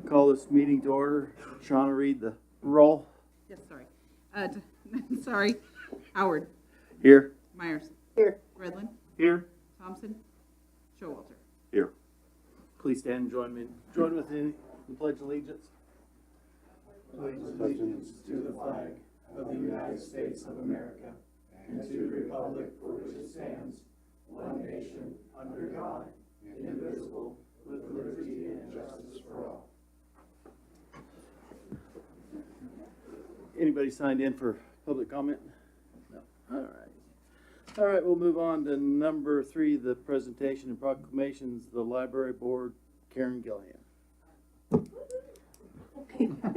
Call this meeting to order. Shauna, read the roll. Yes, sorry. Sorry. Howard. Here. Myers. Here. Redlin. Here. Thompson. Showalter. Here. Please stand and join with me in the Pledge of Allegiance. Pledge allegiance to the flag of the United States of America and to the republic for which it stands, one nation, under God, indivisible, with liberty and justice for all. Anybody signed in for public comment? No. All right. All right, we'll move on to number 3, the presentation and proclamations, the library board, Karen Gillian. Thank you for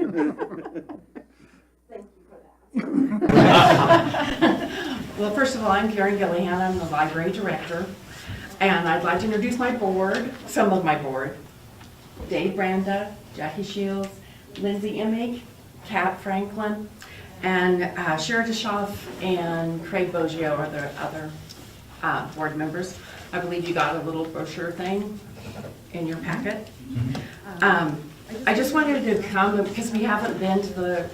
that. Well, first of all, I'm Karen Gillihan. I'm the library director. And I'd like to introduce my board, some of my board. Dave Branda, Jackie Shields, Lindsay Emig, Kat Franklin, and Shara Deshoff and Craig Boggio are the other board members. I believe you got a little brochure thing in your packet. I just wanted to come because we haven't been to the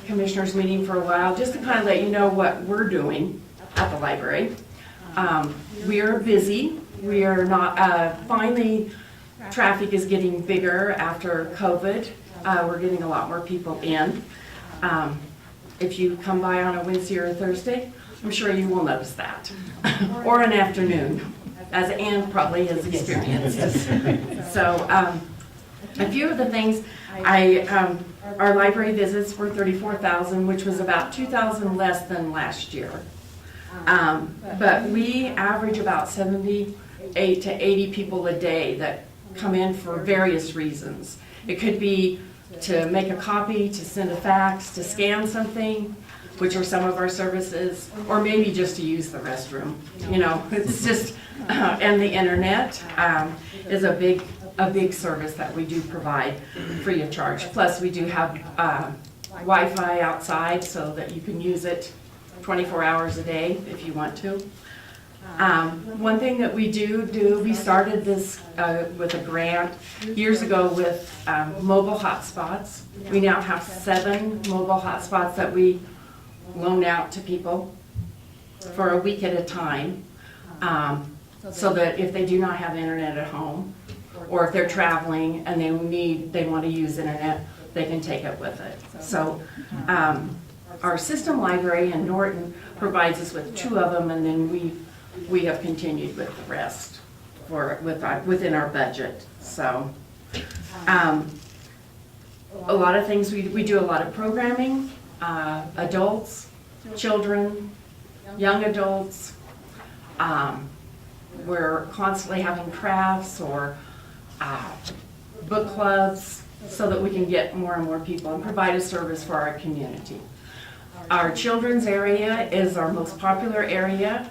commissioners meeting for a while, just to kind of let you know what we're doing at the library. We are busy. We are not, finally, traffic is getting bigger after COVID. We're getting a lot more people in. If you come by on a Wednesday or a Thursday, I'm sure you will notice that. Or an afternoon, as Ann probably has experienced. So, a few of the things, our library visits were 34,000, which was about 2,000 less than last year. But we average about 78 to 80 people a day that come in for various reasons. It could be to make a copy, to send a fax, to scan something, which are some of our services, or maybe just to use the restroom. You know, it's just, and the internet is a big service that we do provide free of charge. Plus, we do have Wi-Fi outside so that you can use it 24 hours a day if you want to. One thing that we do, we started this with a grant years ago with mobile hotspots. We now have 7 mobile hotspots that we loan out to people for a week at a time, so that if they do not have internet at home, or if they're traveling and they want to use internet, they can take it with it. So our system library in Norton provides us with 2 of them, and then we have continued with the rest within our budget. So a lot of things, we do a lot of programming, adults, children, young adults. We're constantly having crafts or book clubs so that we can get more and more people and provide a service for our community. Our children's area is our most popular area,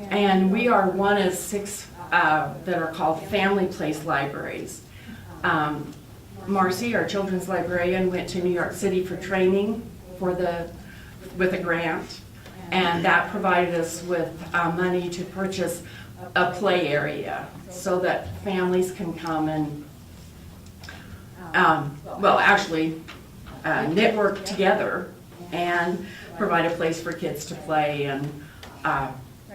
and we are one of 6 that are called family place libraries. Marcy, our children's librarian, went to New York City for training with a grant, and that provided us with money to purchase a play area so that families can come and network together and provide a place for kids to play and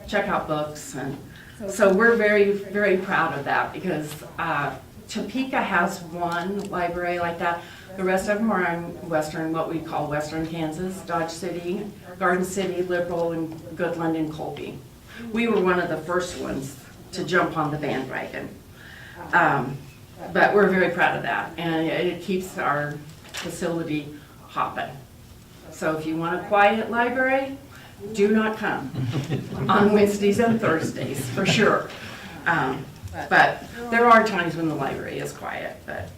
check out books. And so we're very, very proud of that because Topeka has one library like that. The rest of them are in what we call Western Kansas, Dodge City, Garden City, Liberal, and Goodland, and Colby. We were one of the first ones to jump on the bandwagon. But we're very proud of that, and it keeps our facility hopping. So if you want a quiet library, do not come on Wednesdays and Thursdays, for sure. But there are times when the library is quiet. But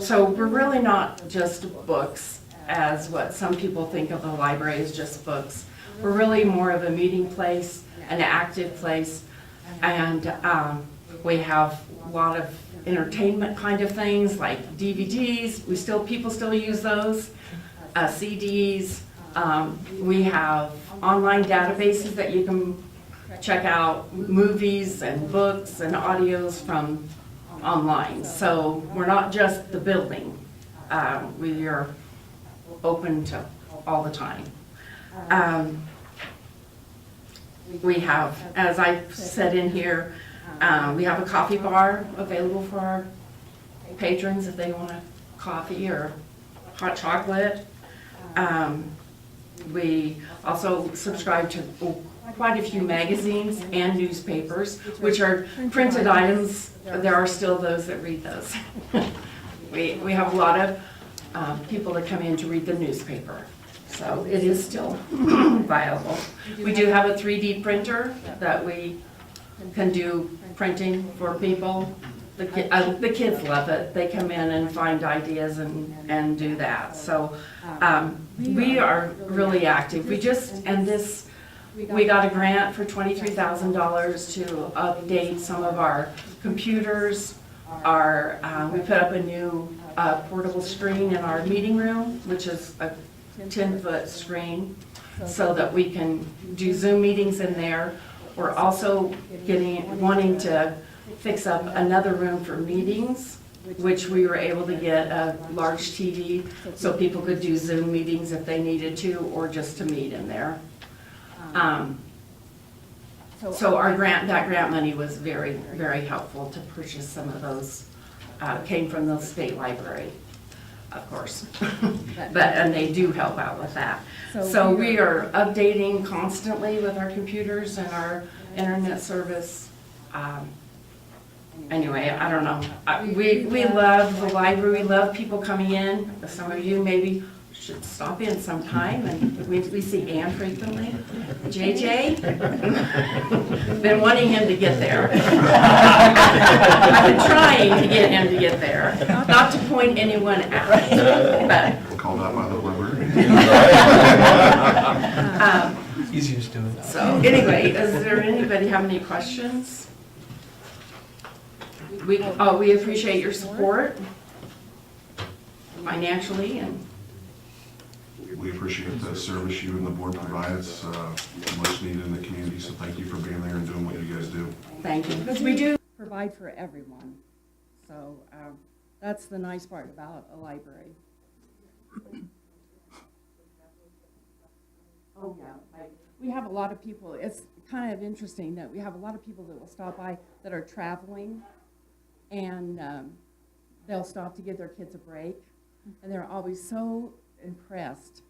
so we're really not just books, as what some people think of the library as just books. We're really more of a meeting place, an active place, and we have a lot of entertainment kind of things like DVDs. People still use those, CDs. We have online databases that you can check out movies and books and audios from online. So we're not just the building. We are open to all the time. We have, as I said in here, we have a coffee bar available for our patrons if they want a coffee or hot chocolate. We also subscribe to quite a few magazines and newspapers, which are printed items. There are still those that read those. We have a lot of people that come in to read the newspaper, so it is still viable. We do have a 3D printer that we can do printing for people. The kids love it. They come in and find ideas and do that. So we are really active. We got a grant for $23,000 to update some of our computers. We put up a new portable screen in our meeting room, which is a 10-foot screen, so that we can do Zoom meetings in there. We're also wanting to fix up another room for meetings, which we were able to get a large TV so people could do Zoom meetings if they needed to, or just to meet in there. So that grant money was very, very helpful to purchase some of those, came from the state library, of course. And they do help out with that. So we are updating constantly with our computers and our internet service. Anyway, I don't know. We love the library. We love people coming in. Some of you maybe should stop in sometime, and we see Ann frequently. JJ, been wanting him to get there. I've been trying to get him to get there, not to point anyone out, but. Called out by the librarian. He's used to it. So anyway, does there anybody have any questions? We appreciate your support financially, and We appreciate the service you and the board provides, much needed in the community, so thank you for being there and doing what you guys do. thank you, because we do. Provide for everyone. So that's the nice part about a library. Oh, yeah. We have a lot of people. It's kind of interesting that we have a lot of people that will stop by that are traveling, and they'll stop to give their kids a break, and they're always so impressed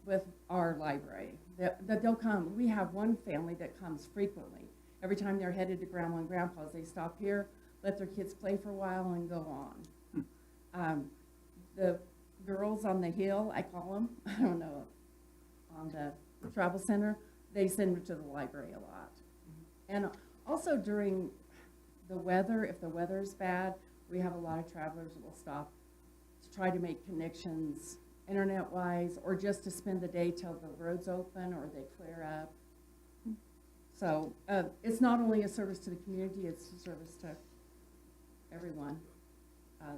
with our library that they'll come. We have one family that comes frequently. Every time they're headed to Grandma and Grandpa's, they stop here, let their kids play for a while, and go on. The girls on the hill, I call them, I don't know, on the travel center, they send them to the library a lot. And also during the weather, if the weather's bad, we have a lot of travelers that will stop to try to make connections internet-wise, or just to spend the day till the road's open or they clear up. So it's not only a service to the community, it's a service to everyone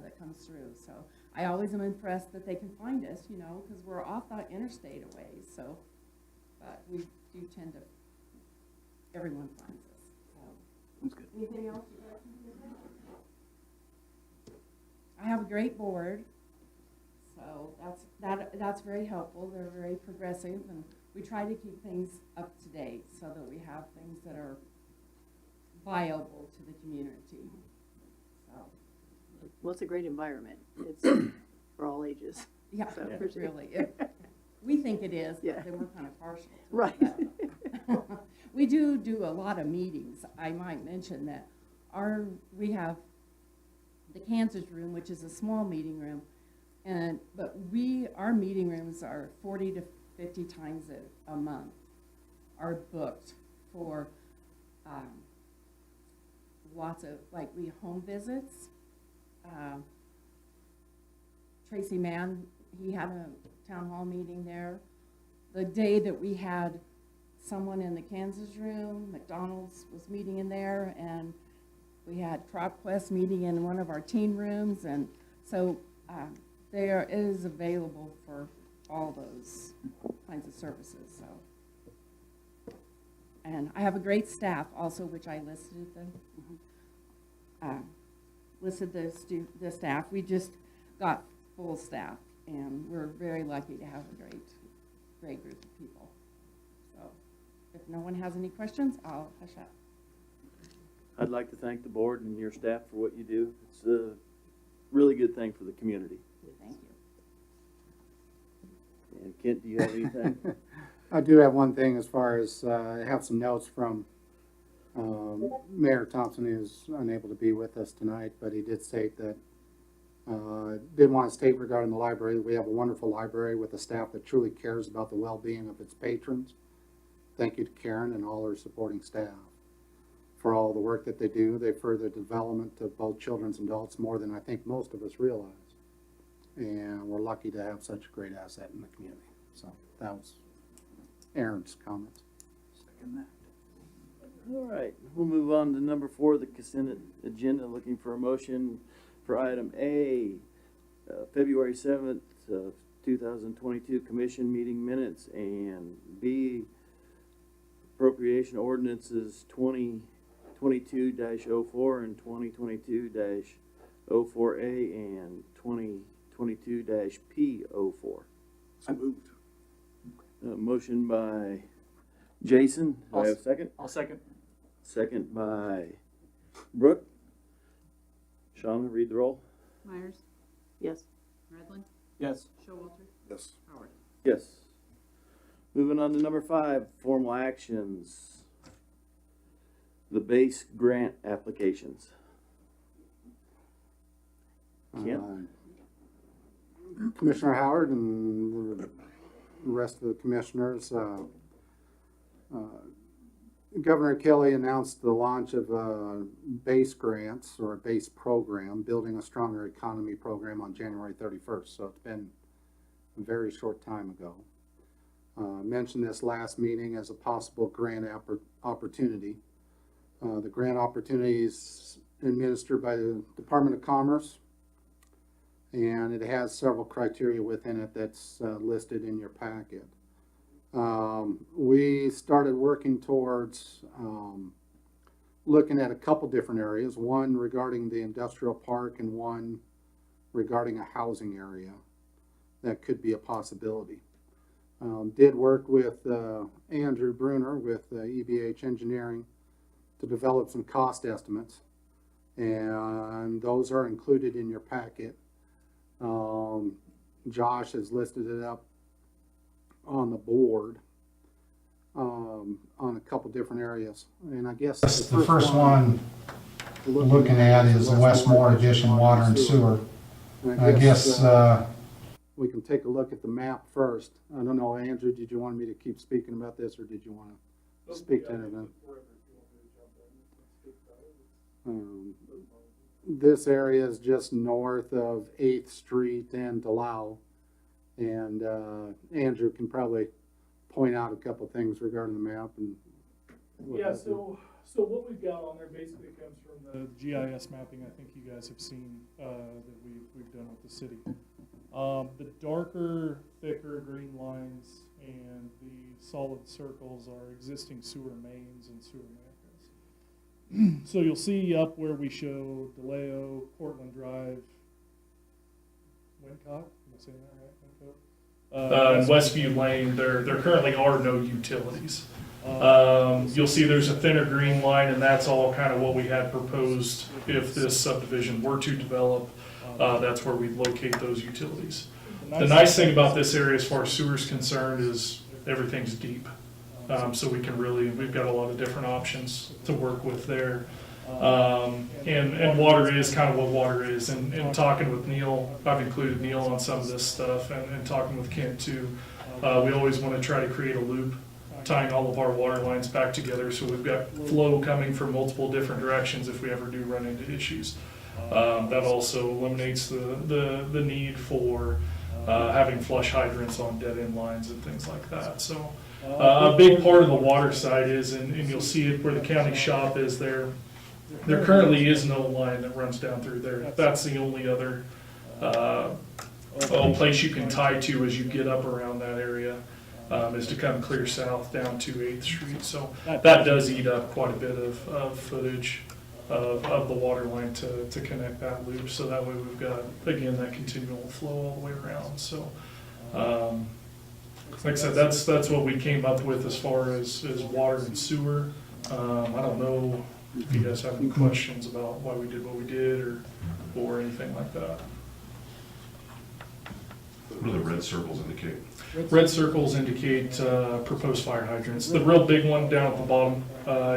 that comes through. So I always am impressed that they can find us, you know, because we're off the interstate a ways. So, but we do tend to, everyone finds us. So. That's good. Anything else you'd like to do? I have a great board. So that's very helpful. They're very progressive, and we try to keep things up to date so that we have things that are viable to the community. So, Well, it's a great environment. It's for all ages. yeah, So, really. We think it is, Yeah. but then we're kind of partial to Right. it. We do a lot of meetings. I might mention that we have the Kansas room, which is a small meeting room, but our meeting rooms are 40 to 50 times a month are booked for lots of, like, we home visits. Tracy Mann, he had a town hall meeting there. The day that we had someone in the Kansas room, McDonald's was meeting in there, and we had CropQuest meeting in one of our teen rooms, and so it is available for all those kinds of services. So, and I have a great staff also, which I listed them. listed the staff. We just got full staff, and we're very lucky to have a great group of people. So if no one has any questions, I'll hush up. I'd like to thank the board and your staff for what you do. It's a really good thing for the community. Thank you. And Kent, do you have anything? I do have one thing as far as, I have some notes from Mayor Thompson, who's unable to be with us tonight, but he did state that, did want to state regarding the library, we have a wonderful library with a staff that truly cares about the well-being of its patrons. Thank you to Karen and all her supporting staff for all the work that they do. They further the development of both children and adults more than I think most of us realize. And we're lucky to have such a great asset in the community. So that was Aaron's comments. All right, we'll move on to number 4, the consent agenda. Looking for a motion for item A, February 7th, 2022 commission meeting minutes, and B, appropriation ordinances 2022-04 and 2022-04A and 2022-P04. So moved. Motion by Jason. Do I have a second? I'll second. Second by Brooke. Shauna, read the roll. Myers, Yes. Redlin, Yes. Showalter, Yes. Howard. Yes. Moving on to number 5, formal actions. The base grant applications. Kent? Commissioner Howard and the rest of the commissioners, Governor Kelly announced the launch of base grants, or a base program, Building a Stronger Economy program, on January 31st. So it's been a very short time ago. Mentioned this last meeting as a possible grant opportunity. The grant opportunity is administered by the Department of Commerce, and it has several criteria within it that's listed in your packet. We started working towards looking at a couple different areas, one regarding the industrial park and one regarding a housing area that could be a possibility. Did work with Andrew Bruner with EBH Engineering to develop some cost estimates, and those are included in your packet. Josh has listed it up on the board on a couple different areas, and I guess The first one we're looking at is the Westmore Addition Water and Sewer. And I guess we can take a look at the map first. I don't know, Andrew, did you want me to keep speaking about this, or did you want to speak to anything? This area is just north of 8th Street and Delau, and Andrew can probably point out a couple things regarding the map. And Yeah, so what we've got on there basically comes from the GIS mapping I think you guys have seen that we've done with the city. The darker, thicker green lines and the solid circles are existing sewer mains and sewer manholes. So you'll see up where we show DeLeo, Portland Drive, Wincott, am I saying that right? Wincott? And Westview Lane, there currently are no utilities. You'll see there's a thinner green line, and that's all kind of what we had proposed if this subdivision were to develop. That's where we'd locate those utilities. The nice thing about this area as far as sewer is concerned is everything's deep. So we've got a lot of different options to work with there. And water is kind of what water is. And talking with Neil, I've included Neil on some of this stuff, and talking with Kent too. We always want to try to create a loop, tying all of our water lines back together, so we've got flow coming from multiple different directions if we ever do run into issues. That also eliminates the need for having flush hydrants on dead end lines and things like that. So a big part of the water side is, and you'll see it where the county shop is there. There currently is no line that runs down through there. That's the only other place you can tie to as you get up around that area, is to come clear south down to 8th Street. So that does eat up quite a bit of footage. of the water line to connect that loop. So that way we've got, again, that continual flow all the way around. So, like I said, that's what we came up with as far as water and sewer. I don't know if you guys have any questions about why we did what we did or anything like that. What do the red circles indicate? Red circles indicate proposed fire hydrants. The real big one down at the bottom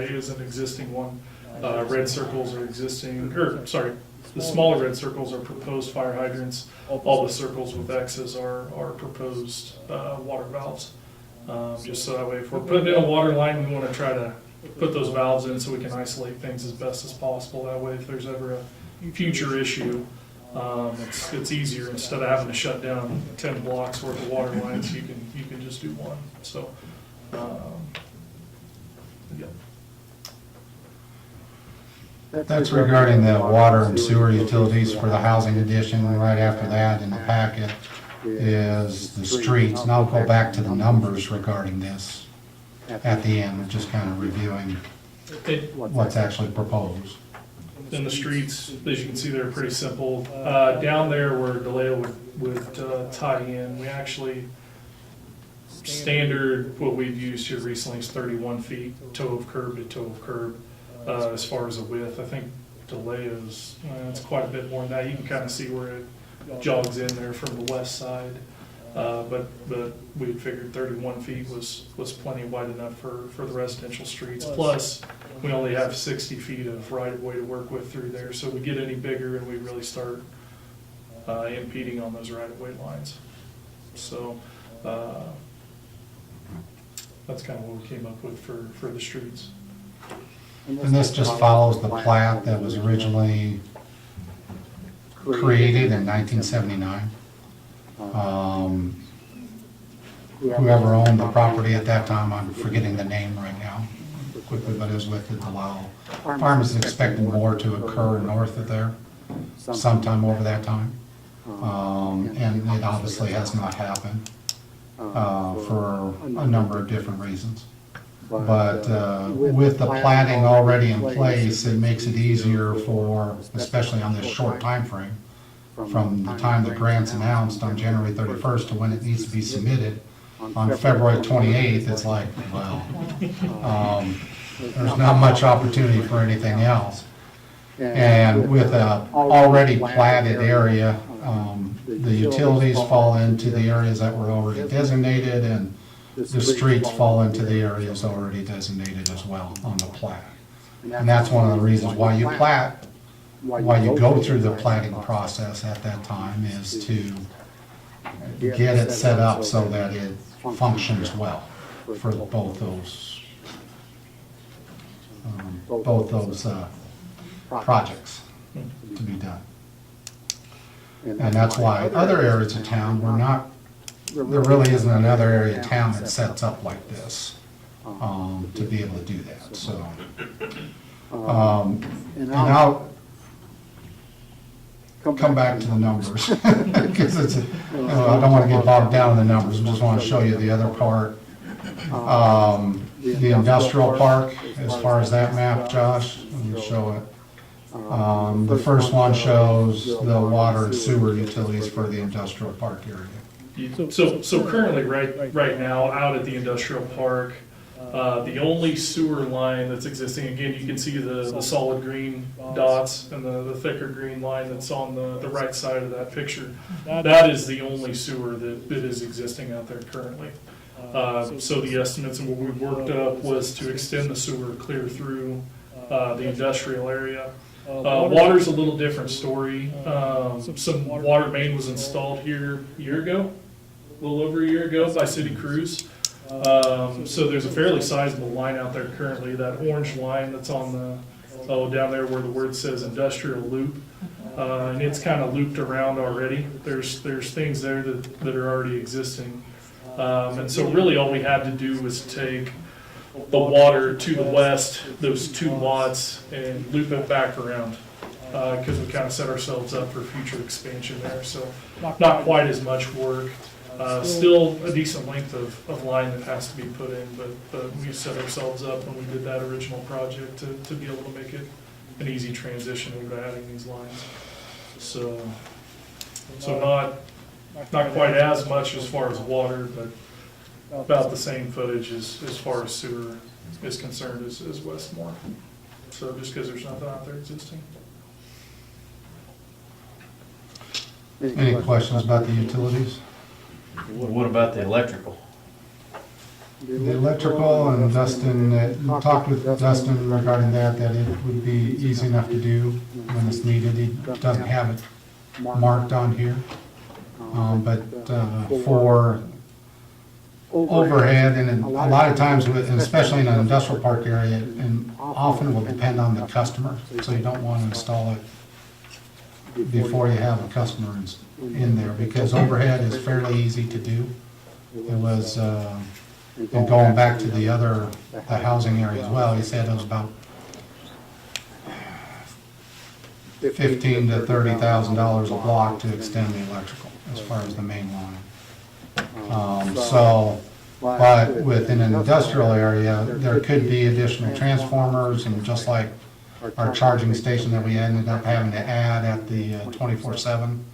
is an existing one. Red circles are existing, or sorry, the smaller red circles are proposed fire hydrants. All the circles with X's are proposed water valves. Just so that way, if we're putting in a water line, we want to try to put those valves in so we can isolate things as best as possible. That way, if there's ever a future issue, it's easier. Instead of having to shut down 10 blocks worth of water lines, you can just do one. So, yeah. That's regarding the water and sewer utilities for the housing addition. And right after that in the packet is the streets. And I'll go back to the numbers regarding this at the end. We're just kind of reviewing what's actually proposed. In the streets, as you can see, they're pretty simple. Down there where DeLeo would tie in, we actually, standard, what we've used here recently is 31 feet, toe of curb to toe of curb. As far as the width, I think DeLeo's, it's quite a bit more than that. You can kind of see where it jogs in there from the west side. But we figured 31 feet was plenty wide enough for the residential streets. Plus, we only have 60 feet of right-of-way to work with through there. So we get any bigger and we really start impeding on those right-of-way lines. So that's kind of what we came up with for the streets. And this just follows the plat that was originally created in 1979. Whoever owned the property at that time, I'm forgetting the name right now quickly, but it was with the DeLisle. Farm is expecting more to occur north of there sometime over that time. And it obviously has not happened for a number of different reasons. But with the planning already in place, it makes it easier for, especially on this short time frame, from the time the grant's announced on January 31st to when it needs to be submitted on February 28th, it's like, well, there's not much opportunity for anything else. And with a already platted area, the utilities fall into the areas that were already designated, and the streets fall into the areas already designated as well on the plat. And that's one of the reasons why you plat, why you go through the platting process at that time, is to get it set up so that it functions well for both those projects to be done. And that's why other areas of town, there really isn't another area of town that sets up like this to be able to do that. So, and I'll come back to the numbers because it's, I don't want to get bogged down in the numbers. I just want to show you the other part. The industrial park, as far as that map, Josh, let me show it. The first one shows the water and sewer utilities for the industrial park area. So currently, right now, out at the industrial park, the only sewer line that's existing, again, you can see the solid green dots and the thicker green line that's on the right side of that picture. That is the only sewer that is existing out there currently. So the estimates and what we worked up was to extend the sewer clear through the industrial area. Water's a little different story. Some water main was installed here a year ago, a little over a year ago by City Crews. So there's a fairly sizable line out there currently. That orange line that's on down there where the word says industrial loop, and it's kind of looped around already. There's things there that are already existing, and so really all we had to do was take the water to the west, those two lots, and loop it back around, because we kind of set ourselves up for future expansion there. So not quite as much work. Still a decent length of line that has to be put in, but we set ourselves up when we did that original project to be able to make it an easy transition over to adding these lines. So not quite as much as far as water, but about the same footage as far as sewer is concerned as Westmore. So just because there's nothing out there existing. Any questions about the utilities? What about the electrical? The electrical, and Dustin, talked with Dustin regarding that it would be easy enough to do when it's needed. He doesn't have it marked on here. But for overhead, and a lot of times, and especially in an industrial park area, and often will depend on the customer, so you don't want to install it before you have a customer in there, because overhead is fairly easy to do. It was, and going back to the housing area as well, he said it was about $15,000 to $30,000 a block to extend the electrical as far as the main line. But within an industrial area, there could be additional transformers, and just like our charging station that we ended up having to add at the 24/7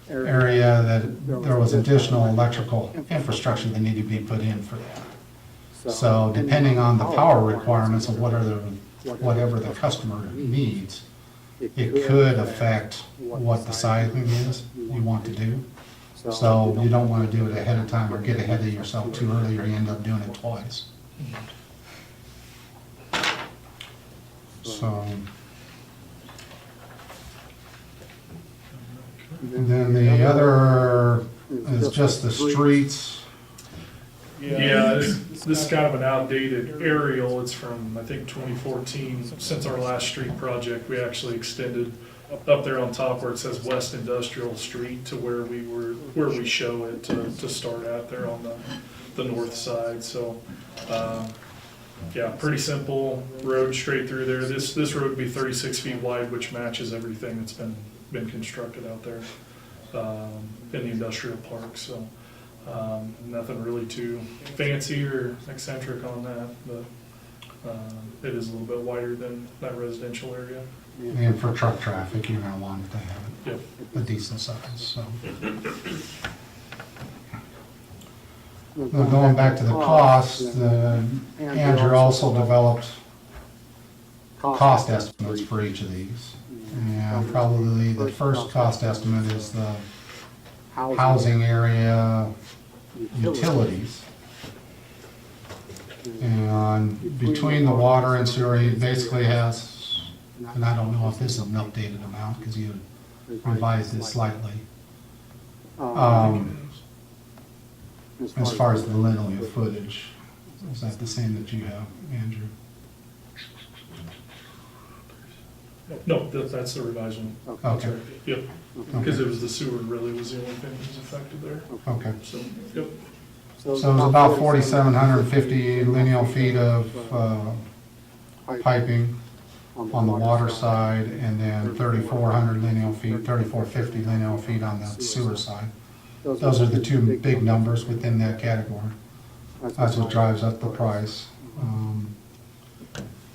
area, that there was additional electrical infrastructure that needed to be put in for that. So depending on the power requirements of whatever the customer needs, it could affect what the sizing is you want to do. So you don't want to do it ahead of time or get ahead of yourself too early, or you end up doing it twice. So, and then the other is just the streets. Yeah, this is kind of an outdated aerial. It's from, I think, 2014. Since our last street project, we actually extended up there on top where it says West Industrial Street to where we show it to start at there on the north side. So, yeah, pretty simple road straight through there. This road would be 36 feet wide, which matches everything that's been constructed out there in the industrial park. So, nothing really too fancy or eccentric on that, but it is a little bit wider than that residential area. And for truck traffic, you're gonna want it to have Yep. a decent size, so. Now, going back to the cost, Andrew also developed cost estimates for each of these. And probably the first cost estimate is the housing area utilities. And between the water and sewer, he basically has, and I don't know if this is an updated amount, because you revised it slightly. As far as the linear footage, is that the same that you have, Andrew? No, that's the revised one. Okay, Yep, because it was the sewer really was the only thing that was affected there. okay. So, yep. So it's about 4,750 lineal feet of piping on the water side, and then 3,400 lineal feet, 3,450 lineal feet on the sewer side. Those are the two big numbers within that category. That's what drives up the price.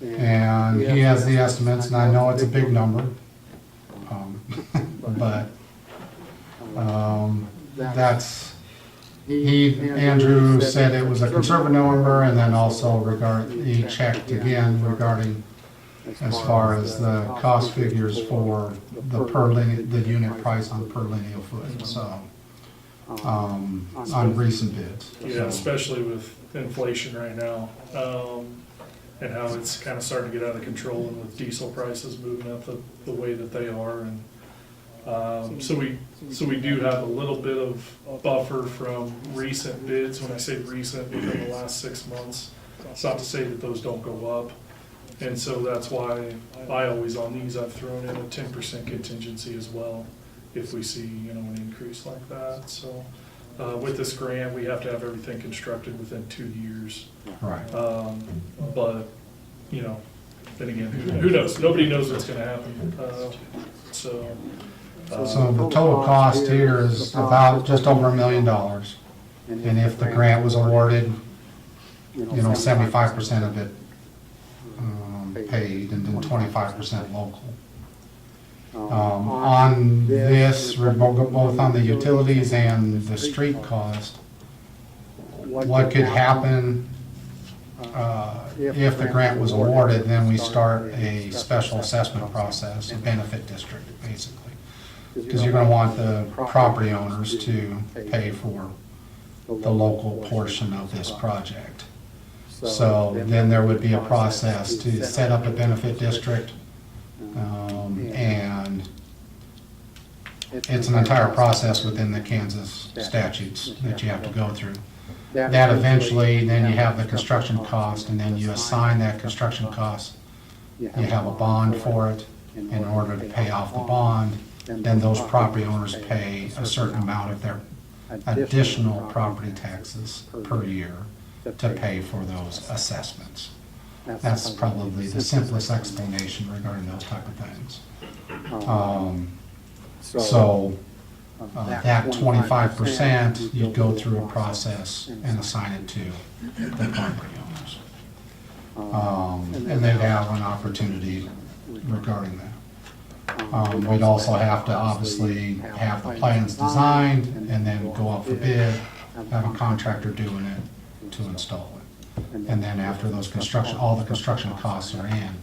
And he has the estimates, and I know it's a big number, but that's, Andrew said it was a conservative number, and then also he checked again regarding as far as the cost figures for the unit price on per lineal foot, so, on recent bids. Yeah, especially with inflation right now, and how it's kind of starting to get out of control, and with diesel prices moving up the way that they are, and so we do have a little bit of buffer from recent bids. When I say recent, within the last 6 months, it's not to say that those don't go up, and so that's why I always on these I've thrown in a 10% contingency as well if we see an increase like that. So with this grant, we have to have everything constructed within 2 years. Right. But, then again, who knows? Nobody knows what's gonna happen. So So the total cost here is about just over $1 million. And if the grant was awarded, 75% of it paid and then 25% local. On this, both on the utilities and the street cost, what could happen if the grant was awarded, then we start a special assessment process, a benefit district, basically. Because you're gonna want the property owners to pay for the local portion of this project. So then there would be a process to set up a benefit district, and it's an entire process within the Kansas statutes that you have to go through. That eventually, then you have the construction cost, and then you assign that construction cost. You have a bond for it in order to pay off the bond. Then those property owners pay a certain amount of their additional property taxes per year to pay for those assessments. That's probably the simplest explanation regarding those type of things. That 25%, you'd go through a process and assign it to the property owners. And they'd have an opportunity regarding that. We'd also have to obviously have the plans designed and then go up for bid, have a contractor doing it to install it. And then after those all the construction costs are in,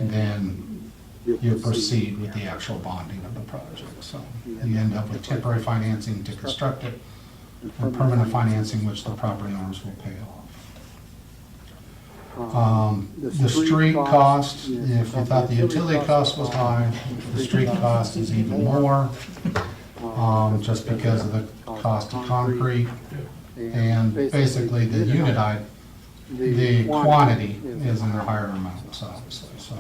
then you proceed with the actual bonding of the project. So you end up with temporary financing to construct it, and permanent financing which the property owners will pay off. The street cost, if you thought the utility cost was high, the street cost is even more, just because of the cost of concrete. And basically the the quantity is in a higher amount, obviously, so.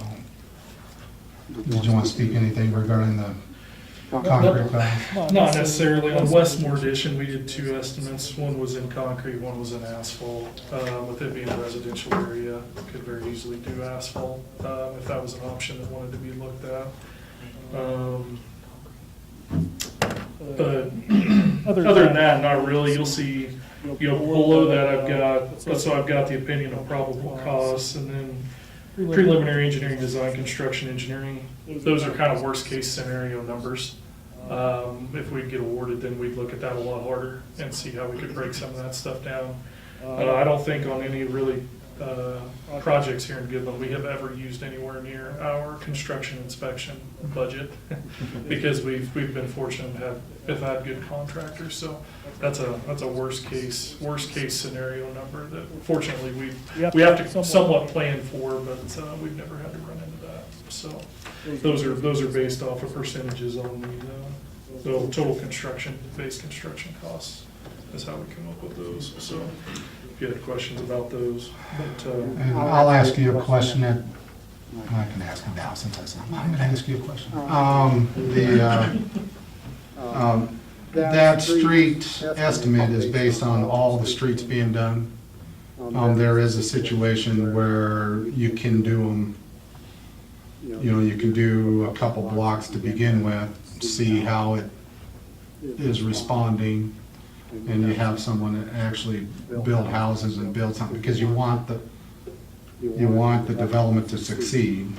Did you want to speak anything regarding the concrete cost? Not necessarily. On Westmore Edition, we did two estimates. One was in concrete, one was in asphalt. With it being a residential area, could very easily do asphalt, if that was an option that wanted to be looked at. But other than that, not really. You'll see, below that I've got the opinion of probable costs, and then preliminary engineering, design, construction engineering. Those are kind of worst case scenario numbers. If we'd get awarded, then we'd look at that a lot harder and see how we could break some of that stuff down. I don't think on any really projects here in Goodland we have ever used anywhere near our construction inspection budget because we've been fortunate to have had good contractors. So that's a worst case scenario number that fortunately we have to somewhat plan for, but we've never had to run into that. So those are based off of percentages on the total base construction costs is how we come up with those. So if you had questions about those, but and I'll ask you a question that I can ask him now since I said I'm going to ask you a question. That street estimate is based on all the streets being done. There is a situation where you can do them, you can do a couple blocks to begin with, see how it is responding, and you have someone that actually build houses and build something, because you want the development to succeed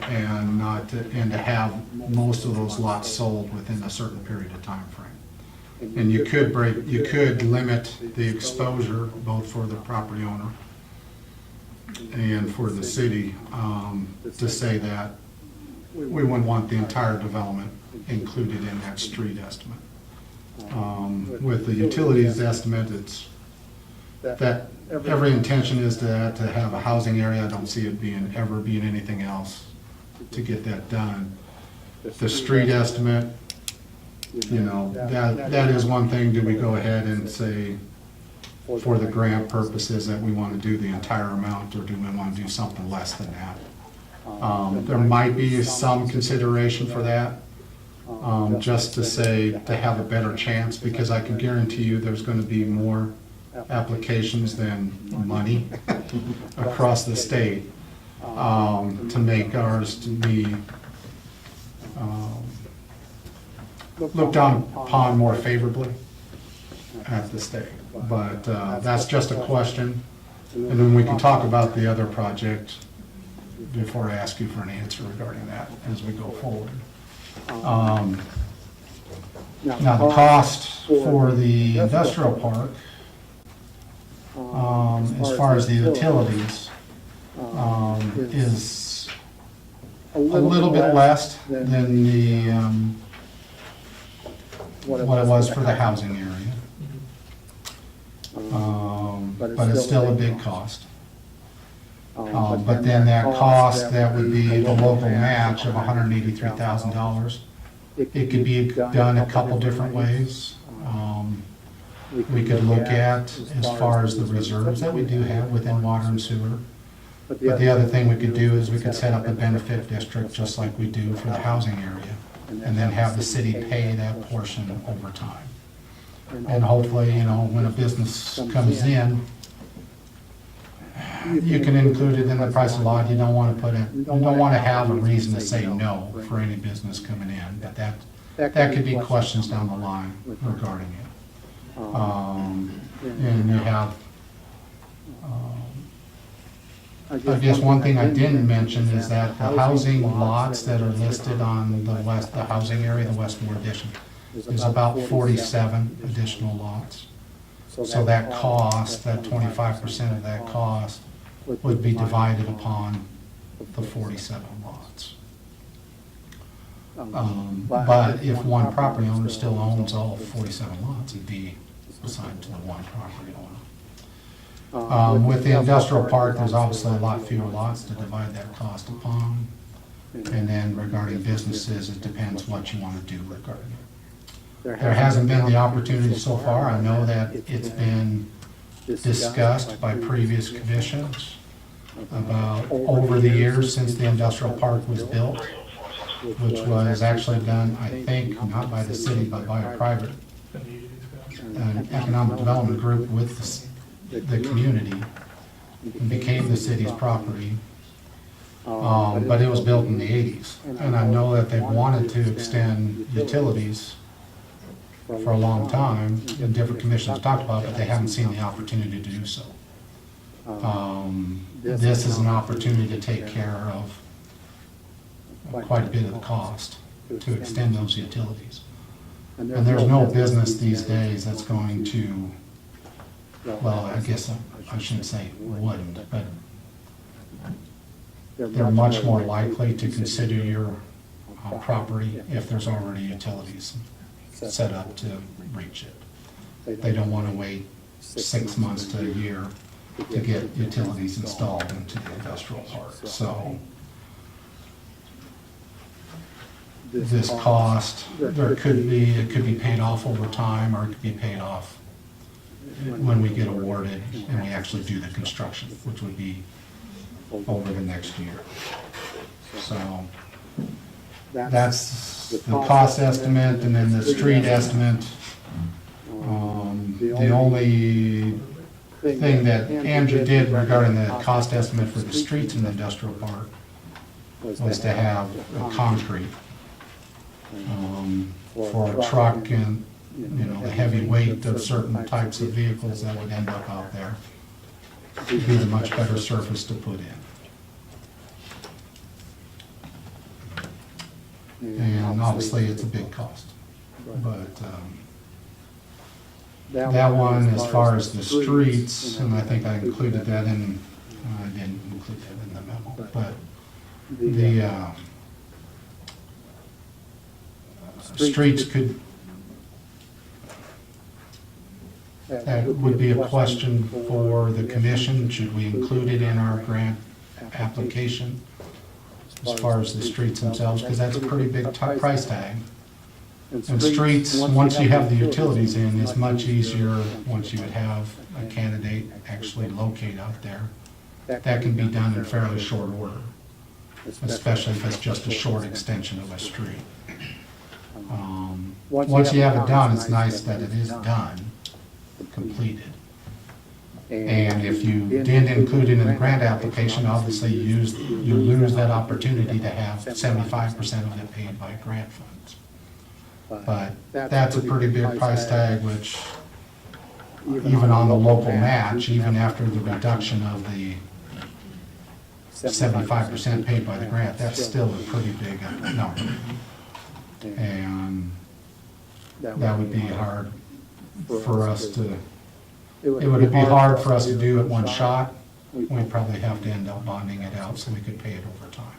and to have most of those lots sold within a certain period of time frame. And you could limit the exposure both for the property owner and for the city, to say that we wouldn't want the entire development included in that street estimate. With the utilities estimate, it's that every intention is to have a housing area. I don't see it ever being anything else to get that done. The street estimate, that is one thing. Do we go ahead and say for the grant purposes that we want to do the entire amount, or do we want to do something less than that? There might be some consideration for that. Just to say, to have a better chance, because I can guarantee you there's going to be more applications than money across the state, to make ours to be looked down upon more favorably at the state. But that's just a question, and then we can talk about the other project before I ask you for an answer regarding that as we go forward. Now, the cost for the industrial park, as far as the utilities, is a little bit less than the, what it was for the housing area. But it's still a big cost. But then that cost, that would be the local match of $183,000. It could be done a couple different ways. We could look at as far as the reserves that we do have within water and sewer. But the other thing we could do is we could set up a benefit district just like we do for the housing area, and then have the city pay that portion over time. And hopefully, you know, when a business comes in, you can include it in the price of lot. You don't want to put it, you don't want to have a reason to say no for any business coming in, but that could be questions down the line regarding it. And you have, I guess one thing I didn't mention is that the housing lots that are listed on the housing area, the Westmore addition, is about 47 additional lots. So that cost, that 25% of that cost would be divided upon the 47 lots. But if one property owner still owns all 47 lots, it'd be assigned to the one property owner. With the industrial park, there's obviously a lot fewer lots to divide that cost upon. And then regarding businesses, it depends what you want to do regarding it. There hasn't been the opportunity so far. I know that it's been discussed by previous commissions about over the years since the industrial park was built, which was actually done, I think, not by the city, but by a private an economic development group with the community, and became the city's property. But it was built in the 80s. And I know that they've wanted to extend utilities for a long time, and different commissions talked about it, but they haven't seen the opportunity to do so. This is an opportunity to take care of quite a bit of the cost to extend those utilities. And there's no business these days that's going to, well, I guess I shouldn't say wouldn't, but they're much more likely to consider your property if there's already utilities set up to reach it. They don't want to wait 6 months to a year to get utilities installed into the industrial park. So this cost, it could be paid off over time, or it could be paid off when we get awarded and we actually do the construction, which would be over the next year. So that's the cost estimate, and then the street estimate. The only thing that Andrew did regarding the cost estimate for the streets in the industrial park was to have a concrete for a truck and, you know, the heavy weight of certain types of vehicles that would end up out there. It'd be a much better surface to put in. And obviously, it's a big cost. But that one, as far as the streets, and I think I included that in, I didn't include that in the memo, but the streets could, that would be a question for the commission. Should we include it in our grant application as far as the streets themselves? Because that's a pretty big price tag. And streets, once you have the utilities in, it's much easier once you would have a candidate actually locate out there. That can be done in fairly short order, especially if it's just a short extension of a street. Once you have it done, it's nice that it is done, completed. And if you didn't include it in the grant application, obviously you lose that opportunity to have 75% of it paid by grant funds. But that's a pretty big price tag, which even on the local match, even after the reduction of the 75% paid by the grant, that's still a pretty big number. And that would be hard for us to, it would be hard for us to do it one shot. We'd probably have to end up bonding it out so we could pay it over time.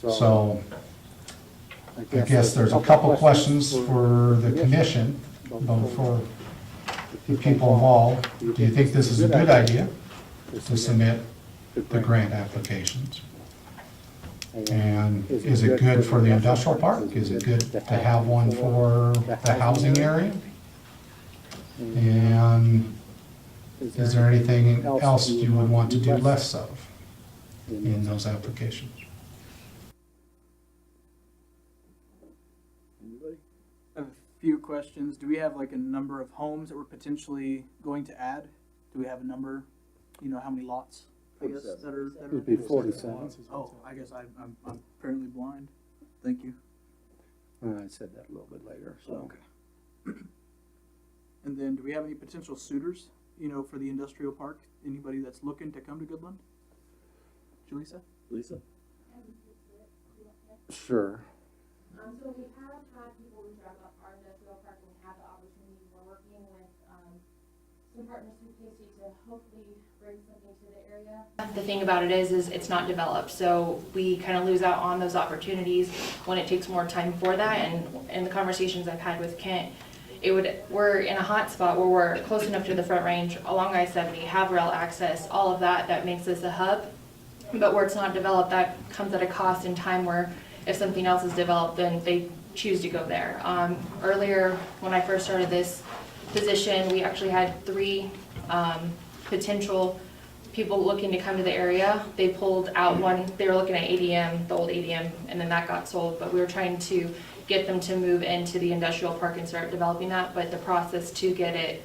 So I guess there's a couple questions for the commission, both for the people involved. Do you think this is a good idea to submit the grant applications? And is it good for the industrial park? Is it good to have one for the housing area? And is there anything else you would want to do less of in those applications? Anybody? I have a few questions. Do we have like a number of homes that we're potentially going to add? Do we have a number, you know, how many lots, I guess, that are? It would be 47. Oh, I guess I'm apparently blind. Thank you. I said that a little bit later, so. Okay. And then do we have any potential suitors, you know, for the industrial park? Anybody that's looking to come to Goodland? Julissa? Lisa? Sure. So we have had people reach out about our industrial park and we have the opportunity. We're working with some partners through KC to hopefully bring something to the area. The thing about it is it's not developed, so we kind of lose out on those opportunities when it takes more time for that. And in the conversations I've had with Kent, we're in a hot spot where we're close enough to the Front Range, along I-70, have rail access, all of that makes this a hub. But where it's not developed, that comes at a cost in time where if something else is developed, then they choose to go there. Earlier, when I first started this position, we actually had 3 potential people looking to come to the area. They pulled out one, they were looking at ADM, the old ADM, and then that got sold. But we were trying to get them to move into the industrial park and start developing that. But the process to get it,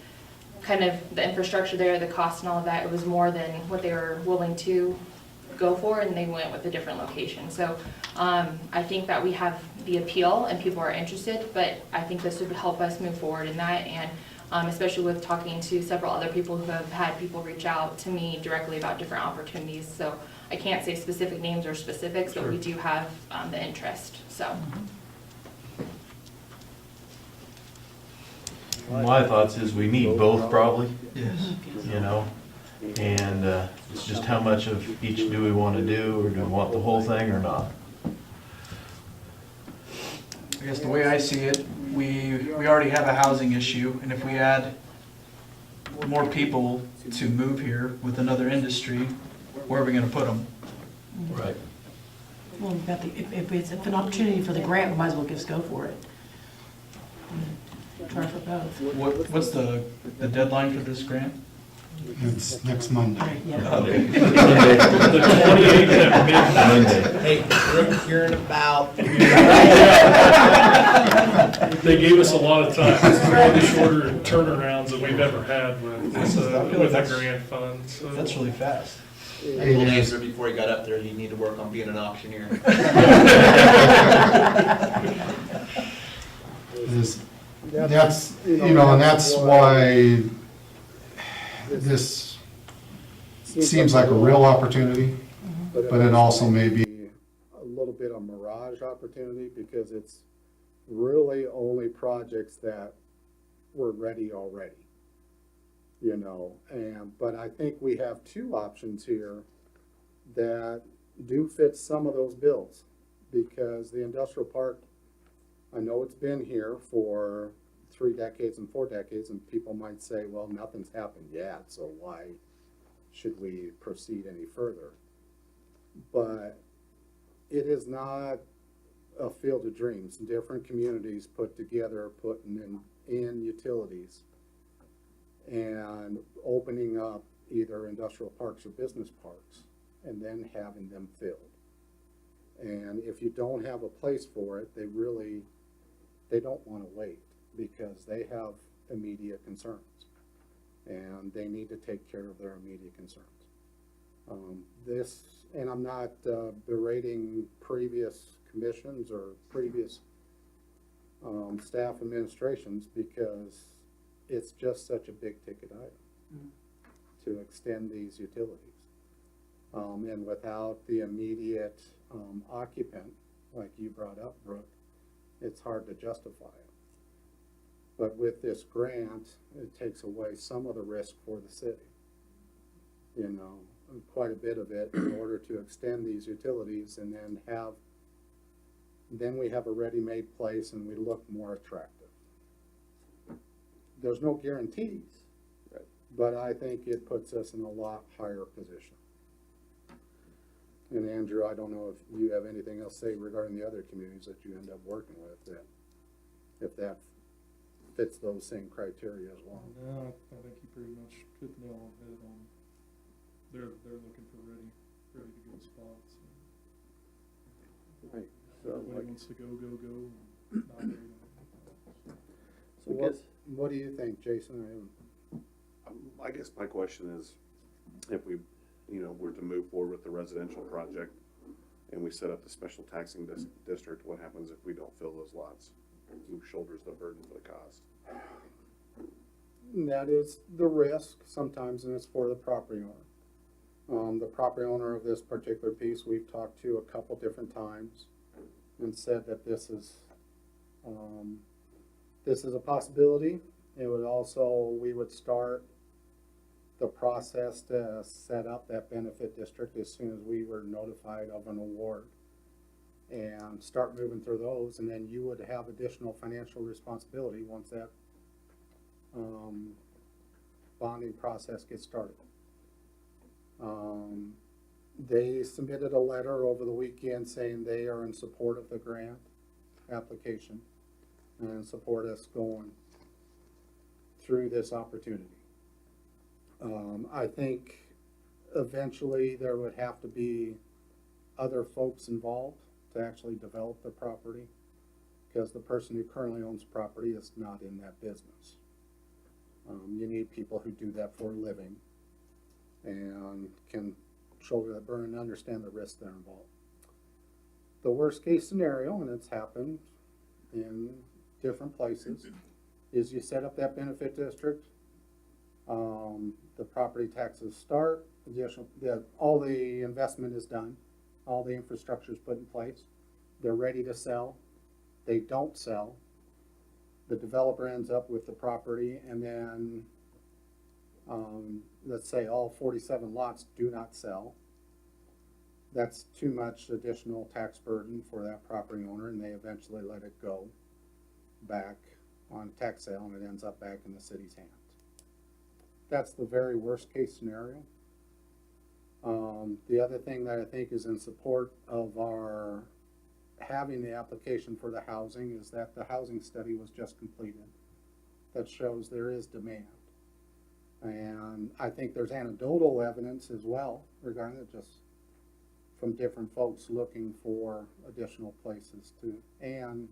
kind of the infrastructure there, the cost and all of that, it was more than what they were willing to go for, and they went with a different location. So I think that we have the appeal and people are interested, but I think this would help us move forward in that, and especially with talking to several other people who have had people reach out to me directly about different opportunities. So I can't say specific names or specifics, but we do have the interest. So. My thoughts is we need both probably. Yes. You know, and it's just how much of each do we want to do, or do we want the whole thing or not? I guess the way I see it, we already have a housing issue, and if we add more people to move here with another industry, where are we going to put them? Right. Well, we've got if it's an opportunity for the grant, we might as well just go for it. Try for both. What's the deadline for this grant? It's next Monday. Yeah. The 28th at midnight. Hey, You're in about. They gave us a lot of time. This is one of the shorter turnarounds that we've ever had with a grant fund. So. That's really fast. I told Andrew before he got up there, he'd need to work on being an auctioneer. That's, you know, and that's why this seems like a real opportunity, but it also may be A little bit of mirage opportunity because it's really only projects that were ready already. You know, but I think we have 2 options here that do fit some of those bills, because the industrial park, I know it's been here for 3 decades and 4 decades, and people might say, well, nothing's happened yet, so why should we proceed any further? But it is not a field of dreams. Different communities put together, putting in utilities and opening up either industrial parks or business parks and then having them filled. And if you don't have a place for it, they don't want to wait because they have immediate concerns and they need to take care of their immediate concerns. And I'm not berating previous commissions or previous staff administrations, because it's just such a big ticket item. to extend these utilities. And without the immediate occupant, like you brought up, Brooke, it's hard to justify it. But with this grant, it takes away some of the risk for the city. You know, quite a bit of it in order to extend these utilities and then we have a ready-made place and we look more attractive. There's no guarantees, Right. but I think it puts us in a lot higher position. And Andrew, I don't know if you have anything else to say regarding the other communities that you end up working with, that if that fits those same criteria as well. No, I think you pretty much hit the nail on the head on, they're looking for ready to go spots. Right. So, Everybody wants to go, and not ready to. so I What, guess, what do you think, Jason? I guess my question is, if we, were to move forward with the residential project and we set up the special taxing district, what happens if we don't fill those lots? Who shoulders the burden for the cost? That is the risk sometimes, and it's for the property owner. The property owner of this particular piece, we've talked to a couple different times and said that this is a possibility. It would also, we would start the process to set up that benefit district as soon as we were notified of an award and start moving through those, and then you would have additional financial responsibility once that bonding process gets started. They submitted a letter over the weekend saying they are in support of the grant application and support us going through this opportunity. I think eventually there would have to be other folks involved to actually develop the property, because the person who currently owns property is not in that business. You need people who do that for a living and can shoulder that burden and understand the risks that are involved. The worst case scenario, and it's happened in different places, is you set up that benefit district, the property taxes start, all the investment is done, all the infrastructure is put in place, they're ready to sell, they don't sell, the developer ends up with the property, and then let's say all 47 lots do not sell. That's too much additional tax burden for that property owner, and they eventually let it go back on tax sale, and it ends up back in the city's hands. That's the very worst case scenario. The other thing that I think is in support of our having the application for the housing is that the housing study was just completed that shows there is demand. And I think there's anecdotal evidence as well regarding it, just from different folks looking for additional places to, and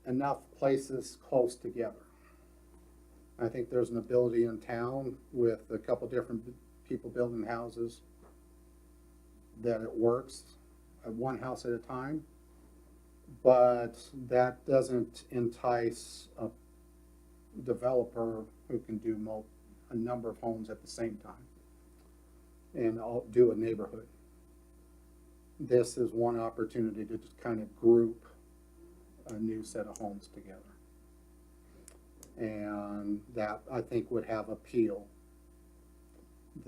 enough places close together. I think there's an ability in town with a couple different people building houses that it works at one house at a time, but that doesn't entice a developer who can do a number of homes at the same time and all do a neighborhood. This is one opportunity to just kind of group a new set of homes together. And that, I think, would have appeal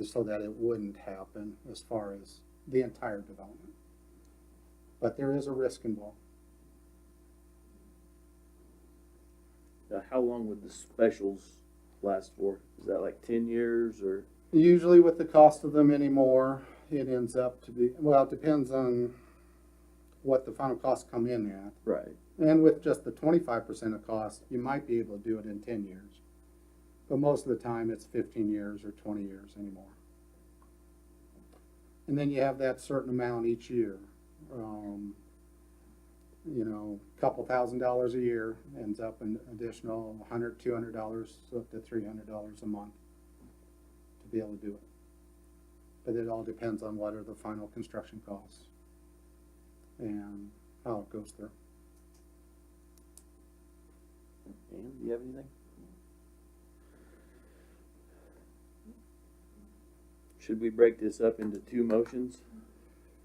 so that it wouldn't happen as far as the entire development. But there is a risk involved. how long would the specials last for? Is that like 10 years or? Usually with the cost of them anymore, it ends up to be, well, it depends on what the final costs come in at. Right. And with just the 25% of cost, you might be able to do it in 10 years. But most of the time, it's 15 years or 20 years anymore. And then you have that certain amount each year. You know, a couple $1,000s a year ends up an additional $100, $200, up to $300 a month to be able to do it. But it all depends on what are the final construction costs and how it goes through. Dan, do you have anything? Should we break this up into two motions?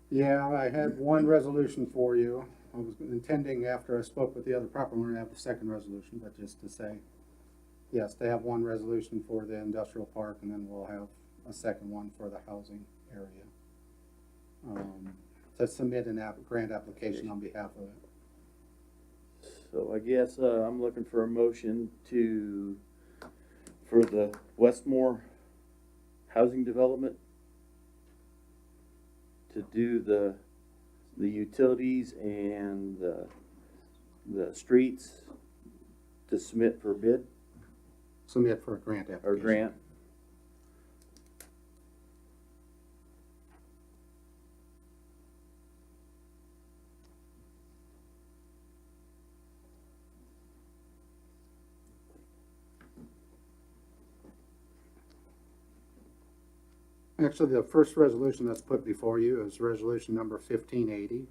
Yeah, I had one resolution for you. I was intending, after I spoke with the other property owner, to have the second resolution, but just to say, yes, they have one resolution for the industrial park, and then we'll have a second one for the housing area. To submit an grant application on behalf of it. So I guess, I'm looking for a motion for the Westmore housing development to do the utilities and the streets to submit for bid Submit for a grant application. or grant. Actually, the first resolution that's put before you is resolution number 1580,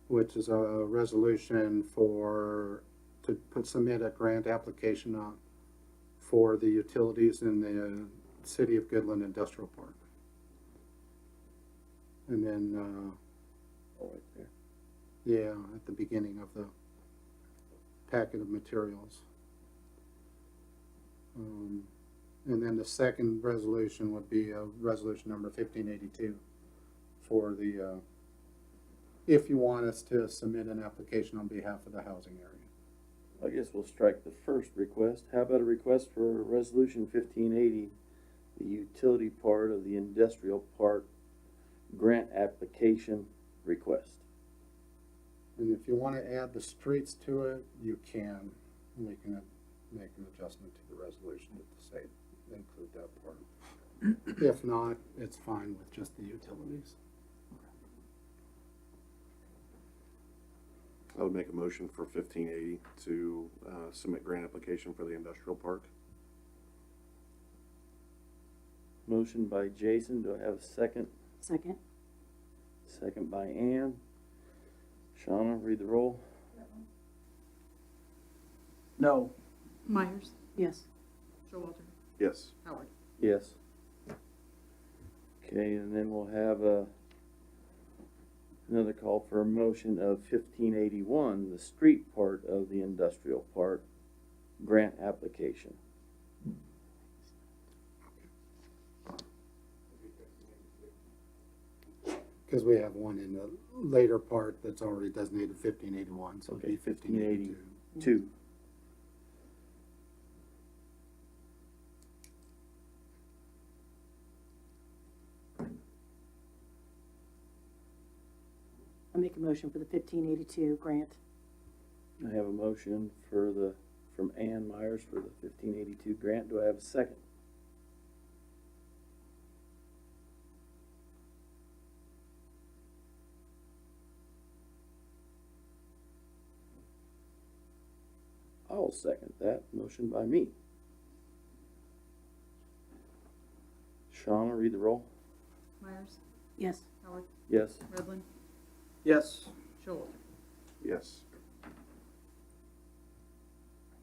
which is a resolution submit a grant application for the utilities in the City of Goodland Industrial Park. And then, Oh, right there. yeah, at the beginning of the packet of materials. And then the second resolution would be resolution number 1582 for the, if you want us to submit an application on behalf of the housing area. I guess we'll strike the first request. How about a request for resolution 1580, the utility part of the industrial park grant application request? And if you want to add the streets to it, you can. We can make an adjustment to the resolution to say, include that part. If not, it's fine with just the utilities. I would make a motion for 1580 to submit grant application for the industrial park. Motion by Jason, do I have a second? Second? Second by Ann. Shauna, read the roll. No. Myers, Yes. Showalter, Yes. Howard. Yes. Okay, and then we'll have another call for a motion of 1581, the street part of the industrial park grant application. Because we have one in the later part that's already designated 1581, so it'd be Okay, 1582. 2. I make a motion for the 1582 grant. I have a motion from Ann Myers for the 1582 grant. Do I have a second? I'll second that. Motion by me. Shauna, read the roll. Myers, Yes. Howard, Yes. Redlin, Yes. Showalter. Yes.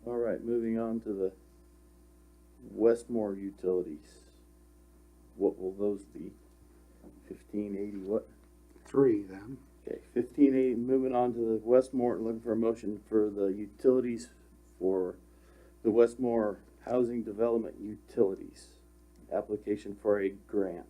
All right, moving on to the Westmore utilities. What will those be? 1580 what? 3 then. Okay, 1580, moving on to the Westmore, looking for a motion for the utilities for the Westmore Housing Development Utilities. Application for a grant.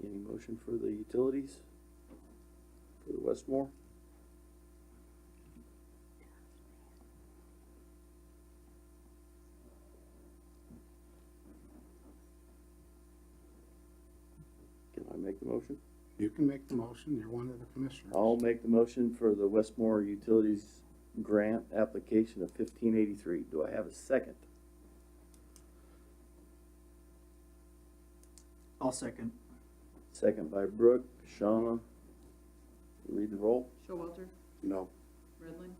Any motion for the utilities? For the Westmore? Can I make the motion? You can make the motion, you're one of the commissioners. I'll make the motion for the Westmore Utilities Grant application of 1583. Do I have a second? I'll second. Second by Brooke. Shauna, read the roll. Showalter, No. Redland,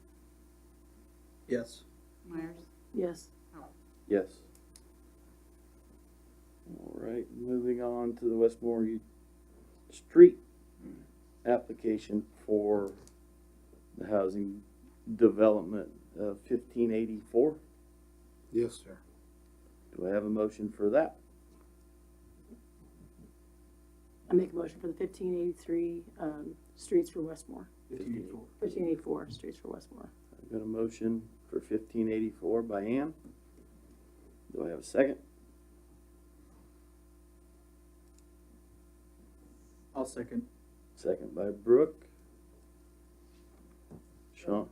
Yes. Myers, Yes. Yes. All right, moving on to the Westmore Street application for the housing development of 1584. Yes, sir. Do I have a motion for that? I make a motion for the 1583, Streets for Westmore. 1584. 1584, Streets for Westmore. I've got a motion for 1584 by Ann. Do I have a second? I'll second. Second by Brooke. Sean?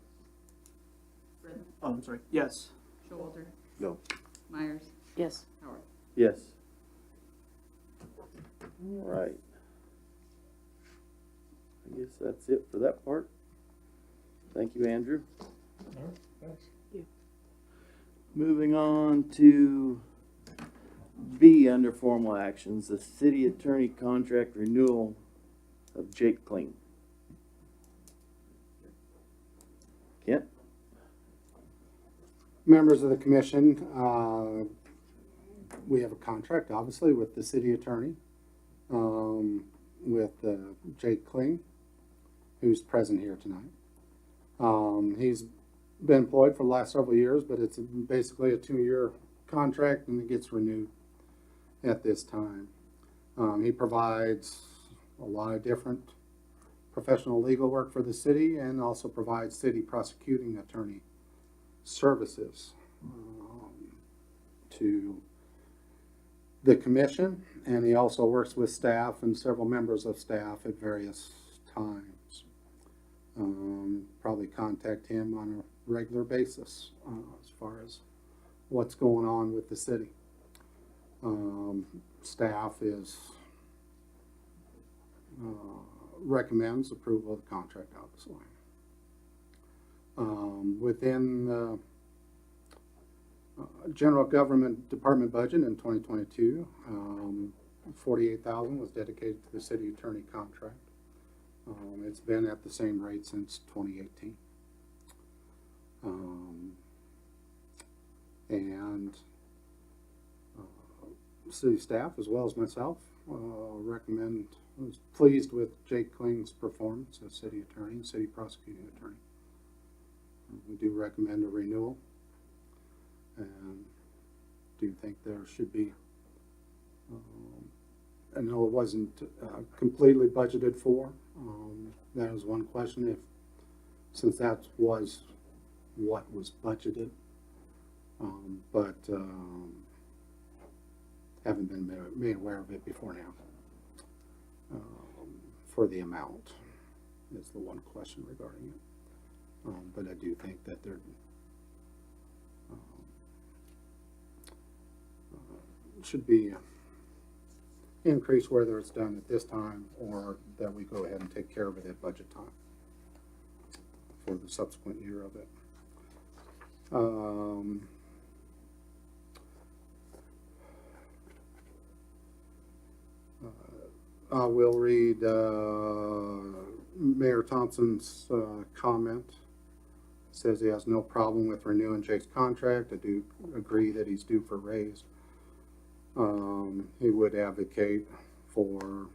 Redland, Oh, I'm sorry. Yes. Showalter, No. Myers, Yes. Howard. Yes. All right. I guess that's it for that part. Thank you, Andrew. All right, thanks. Moving on to B under formal actions, the city attorney contract renewal of Jake Kling. Kent? Members of the commission, we have a contract, obviously, with the city attorney, with Jake Kling, who's present here tonight. He's been employed for the last several years, but it's basically a 2-year contract, and it gets renewed at this time. He provides a lot of different professional legal work for the city, and also provides city prosecuting attorney services to the commission, and he also works with staff and several members of staff at various times. Probably contact him on a regular basis as far as what's going on with the city. Staff recommends approval of the contract, obviously. Within the general government department budget in 2022, $48,000 was dedicated to the city attorney contract. It's been at the same rate since 2018. And city staff, as well as myself, was pleased with Jake Kling's performance as city attorney and city prosecuting attorney. We do recommend a renewal, and do think there should be, I know it wasn't completely budgeted for. That is one question, since that was what was budgeted, but haven't been made aware of it before now. For the amount is the one question regarding it. But I do think that there should be increase, whether it's done at this time or that we go ahead and take care of it at budget time for the subsequent year of it. I will read Mayor Thompson's comment. Says he has no problem with renewing Jake's contract. I do agree that he's due for a raise. He would advocate for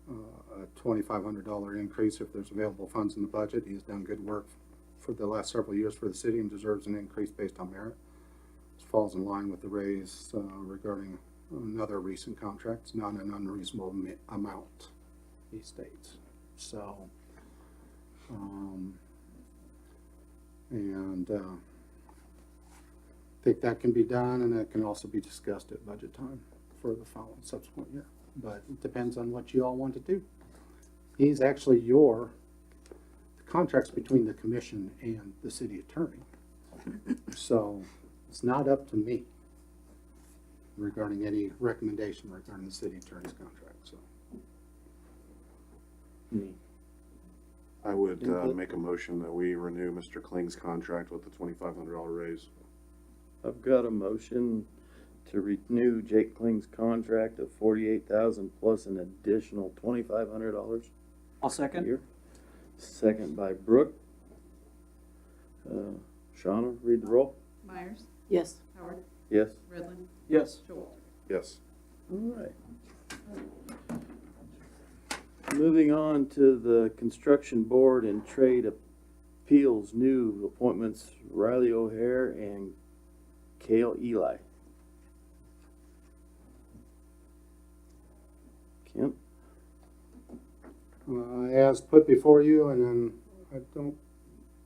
a $2,500 increase if there's available funds in the budget. He's done good work for the last several years for the city and deserves an increase based on merit. This falls in line with the raise regarding another recent contract. It's not an unreasonable amount, he states. So, I think that can be done, and it can also be discussed at budget time for the following subsequent year. But it depends on what you all want to do. He's actually the contract's between the commission and the city attorney. So it's not up to me regarding any recommendation regarding the city attorney's contract. So Any- I would Input? make a motion that we renew Mr. Kling's contract with the $2,500 raise. I've got a motion to renew Jake Kling's contract of $48,000 plus an additional $2,500 I'll a second. year. Second by Brooke. Shauna, read the roll. Myers, Yes. Howard, Yes. Redland, Yes. Schultz. Yes. All right. Moving on to the Construction Board and Trade Appeals, new appointments, Riley O'Hare and Cale Eli. Kent? As put before you, and then I don't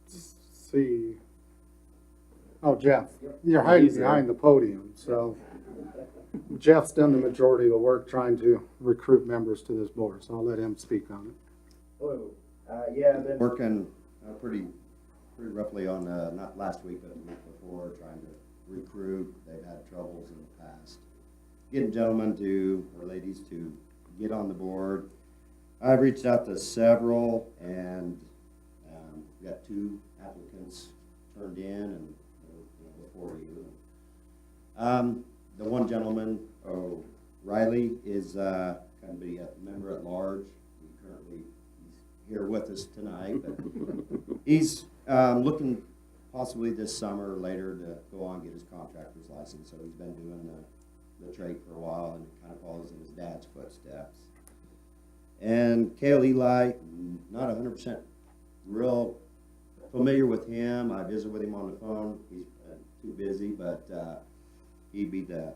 see, oh, Jeff, you're hiding He's there. behind the podium, so Jeff's done the majority of the work trying to recruit members to this board, so I'll let him speak on it. Hello. Yeah, I've been working pretty roughly on, not last week, but the week before, trying to recruit. They've had troubles in the past getting gentlemen to, or ladies to get on the board. I've reached out to several, and we got 2 applicants turned in, and before you. The one gentleman, Riley, is going to be a member at large. He's here with us tonight, but he's looking possibly this summer or later to go on and get his contractor's license. So he's been doing the trade for a while and kind of follows in his dad's footsteps. And Cale Eli, not 100% real familiar with him. I visited with him on the phone. He's too busy, but he'd be the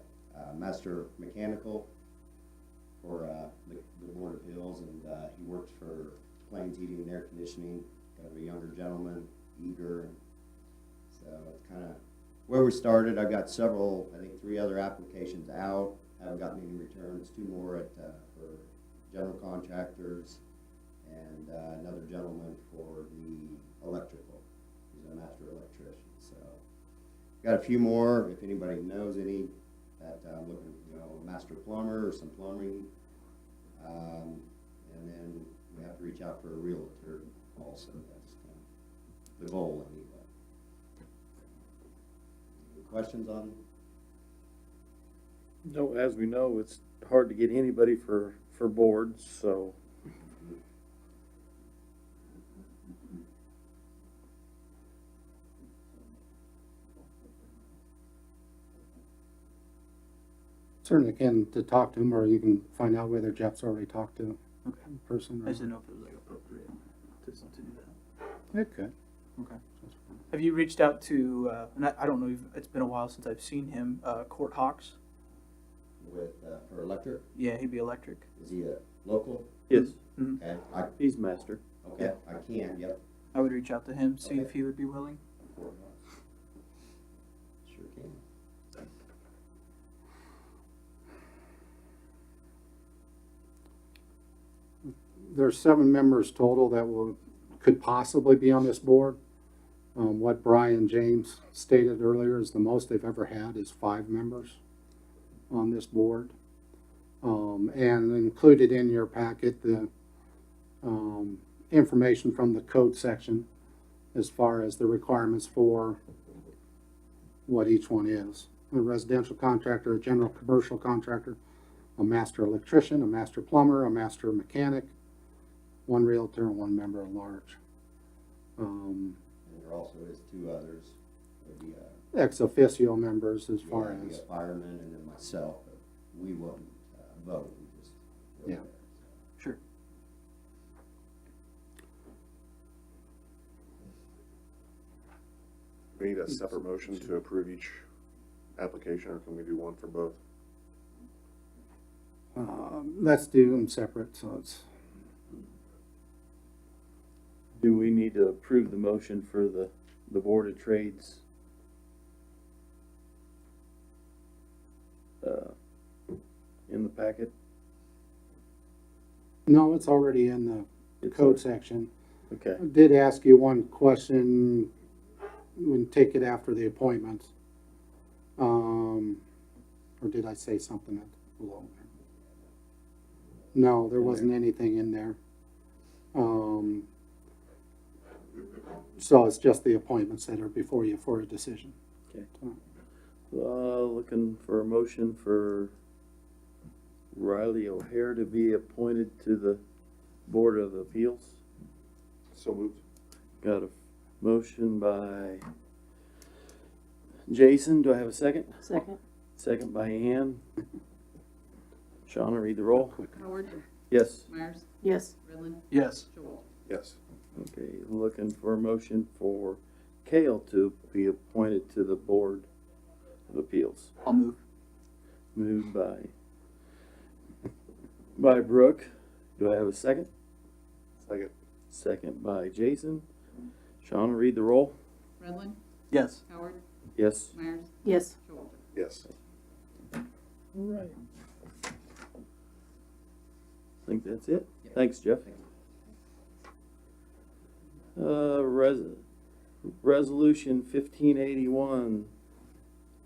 master mechanical for the Board of Appeals, and he works for Plains Heating and Air Conditioning. Kind of a younger gentleman, eager. And so it's kind of where we started. I've got several, I think 3 other applications out. Haven't gotten any returns. 2 more for general contractors, and another gentleman for the electrical. He's a master electrician. So got a few more. If anybody knows any that I'm looking, a master plumber or some plumbing, and then we have to reach out for a realtor also. That's kind of the goal anyway. Any questions on? No, as we know, it's hard to get anybody for boards, so. Certainly can to talk to him, or you can find out whether Jeff's already talked to Okay. a person. I just didn't know if it was like appropriate to do that. It could. Okay. Have you reached out to, and I don't know, it's been a while since I've seen him, Court Hawks? With for electric? Yeah, he'd be electric. Is he a local? Yes. Mhm. Okay, He's master. okay, I can. Yep. I would reach out to him, see if he would be willing. Sure can. There's 7 members total that could possibly be on this board. What Brian James stated earlier is the most they've ever had is 5 members on this board. And included in your packet, the information from the code section as far as the requirements for what each one is. A residential contractor, a general commercial contractor, a master electrician, a master plumber, a master mechanic, 1 realtor, and 1 member at large. And there also is 2 others. There'd be Ex officio members as far be as, a fireman and then myself, but we wouldn't vote. We just Yeah. Sure. We need a separate motion to approve each application, or can we do one for both? let's do them separate, so it's, Do we need to approve the motion for the Board of Trades? In the packet? no, it's already in the It's code section. Okay. I did ask you one question, when take it after the appointments. Or did I say something below there? No, there wasn't anything in there. Um, so it's just the appointments that are before you for a decision. Okay. Looking for a motion for Riley O'Hare to be appointed to the Board of Appeals. So moved. Got a motion by Jason. Do I have a second? Second. Second by Ann. Shauna, read the roll. Howard, Yes. Myers, Yes. Redlin, Yes. Joel. Yes. Okay, looking for a motion for Kale to be appointed to the Board of Appeals. I'll move. Moved by Brooke. Do I have a second? Second. Second by Jason. Shauna, read the roll. Redlin, Yes. Howard, Yes. Myers, Yes. Joel. Yes. Right. I think that's it. Thanks, Jeff. Resolution 1581,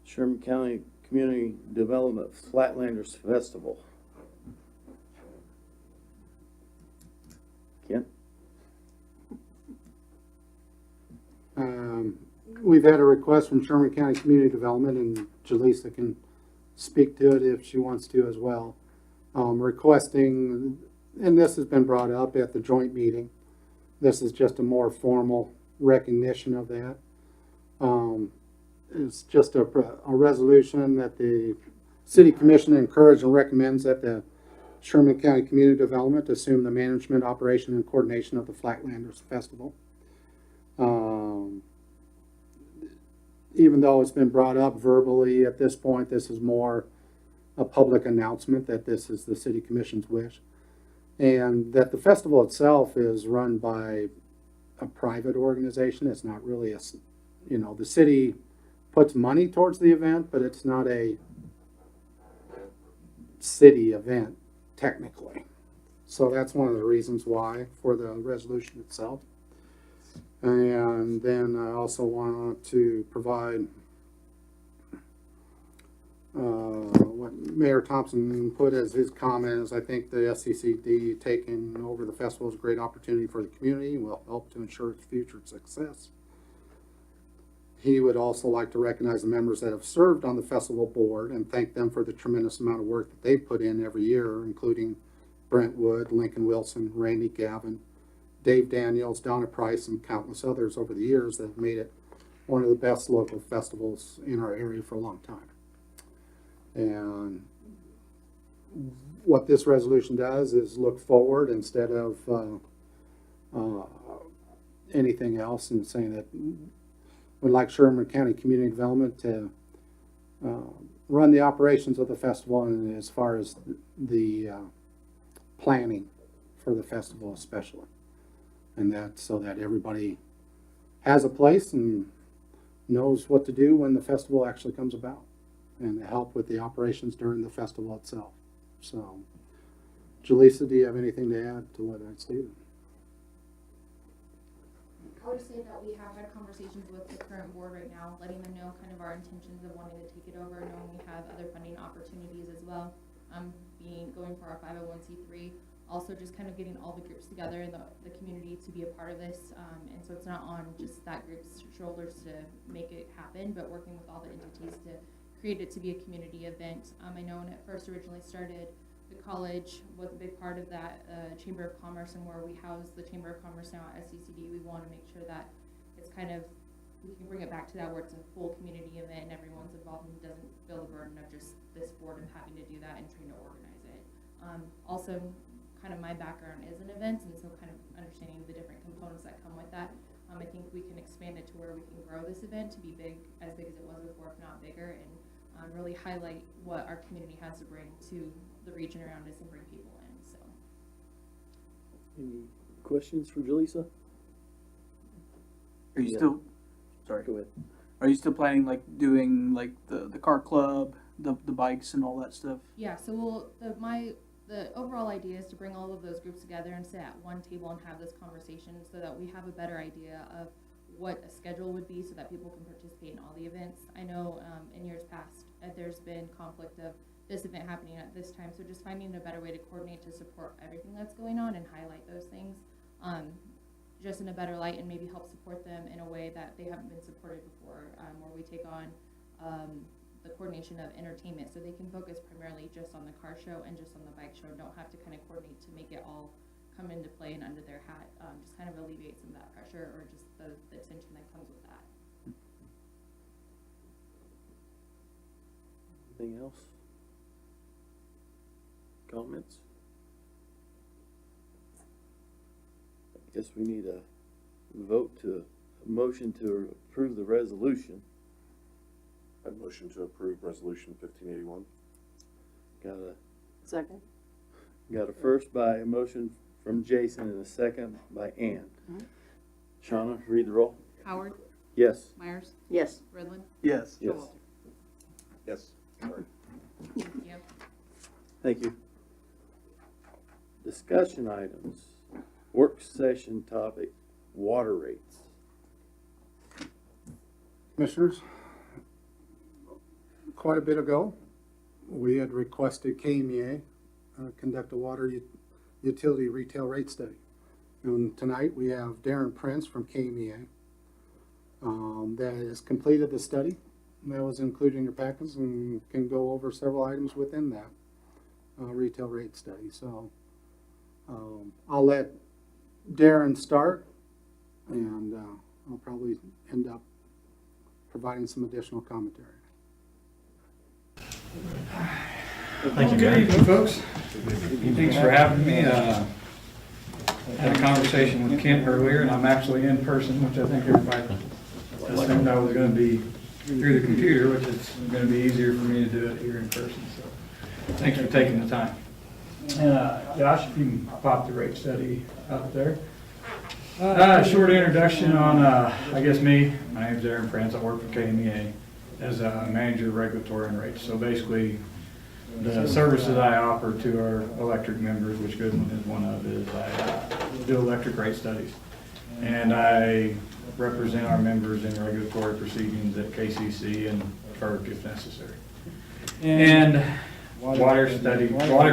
Sherman County Community Development Flatlanders Festival. Kent? We've had a request from Sherman County Community Development, and Jaleesa can speak to it if she wants to as well. Requesting, and this has been brought up at the joint meeting, this is just a more formal recognition of that. It's just a resolution that the City Commission encourages and recommends that the Sherman County Community Development assume the management, operation, and coordination of the Flatlanders Festival. Even though it's been brought up verbally at this point, this is more a public announcement that this is the City Commission's wish. And that the festival itself is run by a private organization. It's not really a, the city puts money towards the event, but it's not a city event technically. So that's one of the reasons why for the resolution itself. And then I also want to provide what Mayor Thompson put as his comments. I think the SCCD taking over the festival is a great opportunity for the community, will help to ensure its future success. He would also like to recognize the members that have served on the festival board and thank them for the tremendous amount of work that they put in every year, including Brent Wood, Lincoln Wilson, Randy Gavin, Dave Daniels, Donna Price, and countless others over the years that have made it one of the best local festivals in our area for a long time. And what this resolution does is look forward instead of anything else, and saying that we'd like Sherman County Community Development to run the operations of the festival, and as far as the planning for the festival especially. And that so that everybody has a place and knows what to do when the festival actually comes about, and to help with the operations during the festival itself. So, Jaleesa, do you have anything to add to what I stated? I would say that we have had conversations with the current board right now, letting them know kind of our intentions of wanting to take it over, knowing we have other funding opportunities as well. Going for our 501c3. Also just kind of getting all the groups together in the community to be a part of this. And so it's not on just that group's shoulders to make it happen, but working with all the entities to create it to be a community event. I know when it first originally started, the college was a big part of that, Chamber of Commerce, and where we house the Chamber of Commerce now at SCCD, we want to make sure that it's kind of, we can bring it back to that where it's a full community event and everyone's involved and doesn't feel the burden of just this board and having to do that and trying to organize it. Also, kind of my background is in events, and so kind of understanding the different components that come with that. I think we can expand it to where we can grow this event to be as big as it was before, if not bigger, and really highlight what our community has to bring to the region around us and bring people in. So, Any questions for Jaleesa? Are you Yeah. still, sorry, Go ahead. are you still planning like doing like the car club, the bikes and all that stuff? yeah, so the overall idea is to bring all of those groups together and sit at one table and have this conversation so that we have a better idea of what a schedule would be so that people can participate in all the events. I know in years past there's been conflict of this event happening at this time, so just finding a better way to coordinate to support everything that's going on and highlight those things. just in a better light and maybe help support them in a way that they haven't been supported before, where we take on the coordination of entertainment so they can focus primarily just on the car show and just on the bike show and don't have to kind of coordinate to make it all come into play and under their hat. Just kind of alleviate some of that pressure or just the tension that comes with that. Anything else? Comments? I guess we need a motion to approve the resolution. I motion to approve resolution 1581. Second. Got a first by a motion from Jason and a second by Ann. Shauna, read the roll. Howard, Yes. Myers, Yes. Redlin, Yes. Showalter. Yes. Sorry. Yep. Thank you. Discussion items. Work session topic, water rates. Commissioners, quite a bit ago, we had requested KMEA conduct a water utility retail rate study. And tonight we have Darren Prince from KMEA that has completed the study. That was included in your packets and can go over several items within that retail rate study. So I'll let Darren start, and I'll probably end up providing some additional commentary. Thank you, Good evening, folks. Gary. Thanks for having me. Had a conversation with Kent earlier, and I'm actually in person, which I think everybody assumed I was going to be through the computer, which is going to be easier for me to do it here in person. So thanks for taking the time. Josh, if you can pop the rate study up there. Short introduction on, I guess me. My name's Aaron Prince. I work for KMEA as a manager of regulatory and rates. So basically, the services I offer to our electric members, which Goodman is one of, is I do electric rate studies. And I represent our members in regulatory proceedings at KCC and FERC if necessary. And water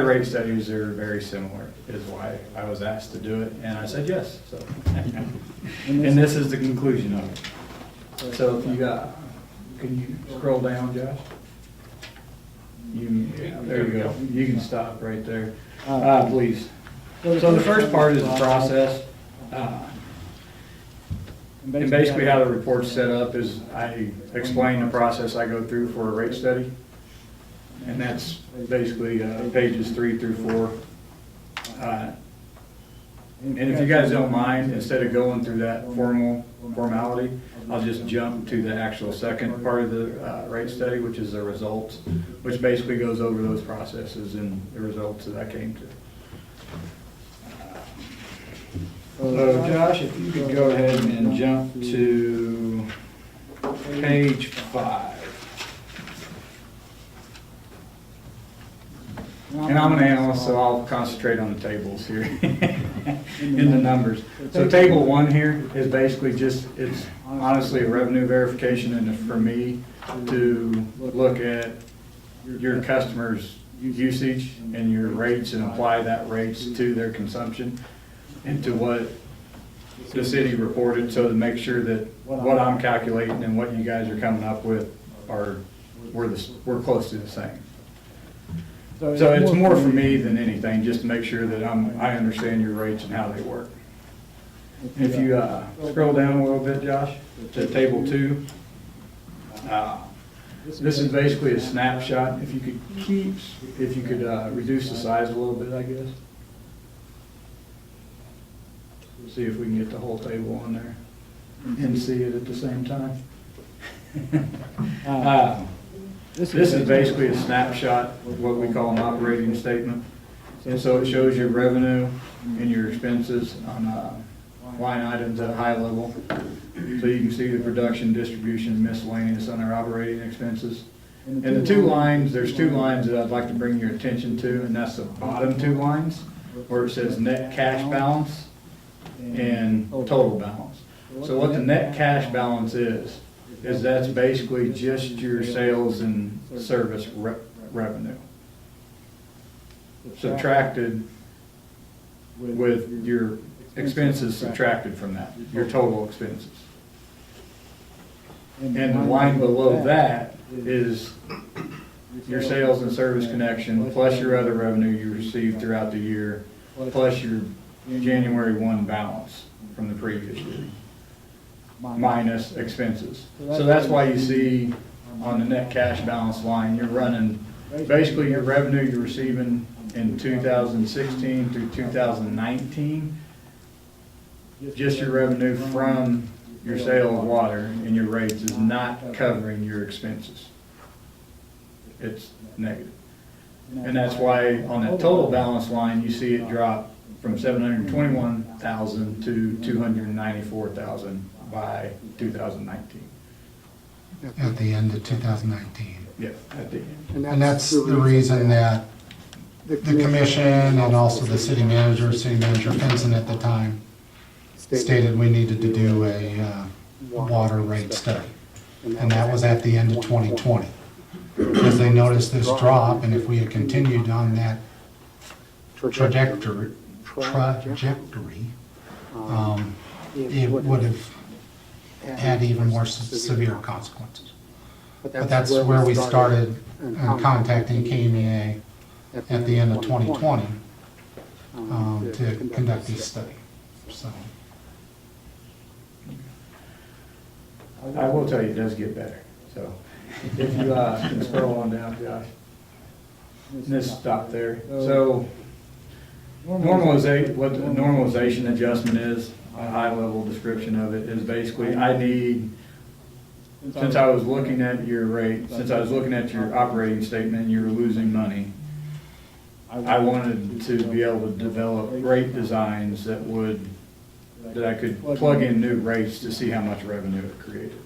rate studies are very similar, is why I was asked to do it, and I said yes. So, and this is the conclusion of it. So if you can you scroll down, Josh? There you go. You can stop right there, please. So the first part is the process. And basically how the report's set up is I explain the process I go through for a rate study. And that's basically pages 3 through 4. And if you guys don't mind, instead of going through that formality, I'll just jump to the actual second part of the rate study, which is the results, which basically goes over those processes and the results that I came to. So Josh, if you could go ahead and jump to page 5. And I'm an analyst, so I'll concentrate on the tables here in the numbers. So table 1 here is basically it's honestly a revenue verification, and for me to look at your customers' usage and your rates and apply that rates to their consumption and to what the city reported, so to make sure that what I'm calculating and what you guys are coming up with we're close to the same. So it's more for me than anything, just to make sure that I understand your rates and how they work. If you scroll down a little bit, Josh, to table 2, this is basically a snapshot. If you could reduce the size a little bit, I guess. See if we can get the whole table on there and see it at the same time. This is basically a snapshot of what we call an operating statement. And so it shows your revenue and your expenses on line items at a high level. So you can see the production, distribution, miscellaneous on our operating expenses. And the 2 lines, there's 2 lines that I'd like to bring your attention to, and that's the bottom 2 lines where it says net cash balance and total balance. So what the net cash balance is that's basically just your sales and service revenue subtracted with your expenses subtracted from that, your total expenses. And the line below that is your sales and service connection, plus your other revenue you received throughout the year, plus your January 1 balance from the previous year, minus expenses. So that's why you see on the net cash balance line, you're running, basically your revenue you're receiving in 2016 through 2019, just your revenue from your sale of water and your rates is not covering your expenses. It's negative. And that's why on that total balance line, you see it drop from 721,000 to 294,000 by 2019. At the end of 2019. Yeah, at the end. And that's the reason that the commission and also the city manager Finson at the time, stated we needed to do a water rate study. And that was at the end of 2020. Because they noticed this drop, and if we had continued on that trajectory, it would have had even more severe consequences. But that's where we started contacting KMEA at the end of 2020 to conduct this study. So I will tell you, it does get better. So if you can scroll on down, Josh. Let's stop there. So normalization, what the normalization adjustment is, a high-level description of it, is basically I need, since I was looking at your rate, since I was looking at your operating statement and you were losing money, I wanted to be able to develop rate designs that I could plug in new rates to see how much revenue it created.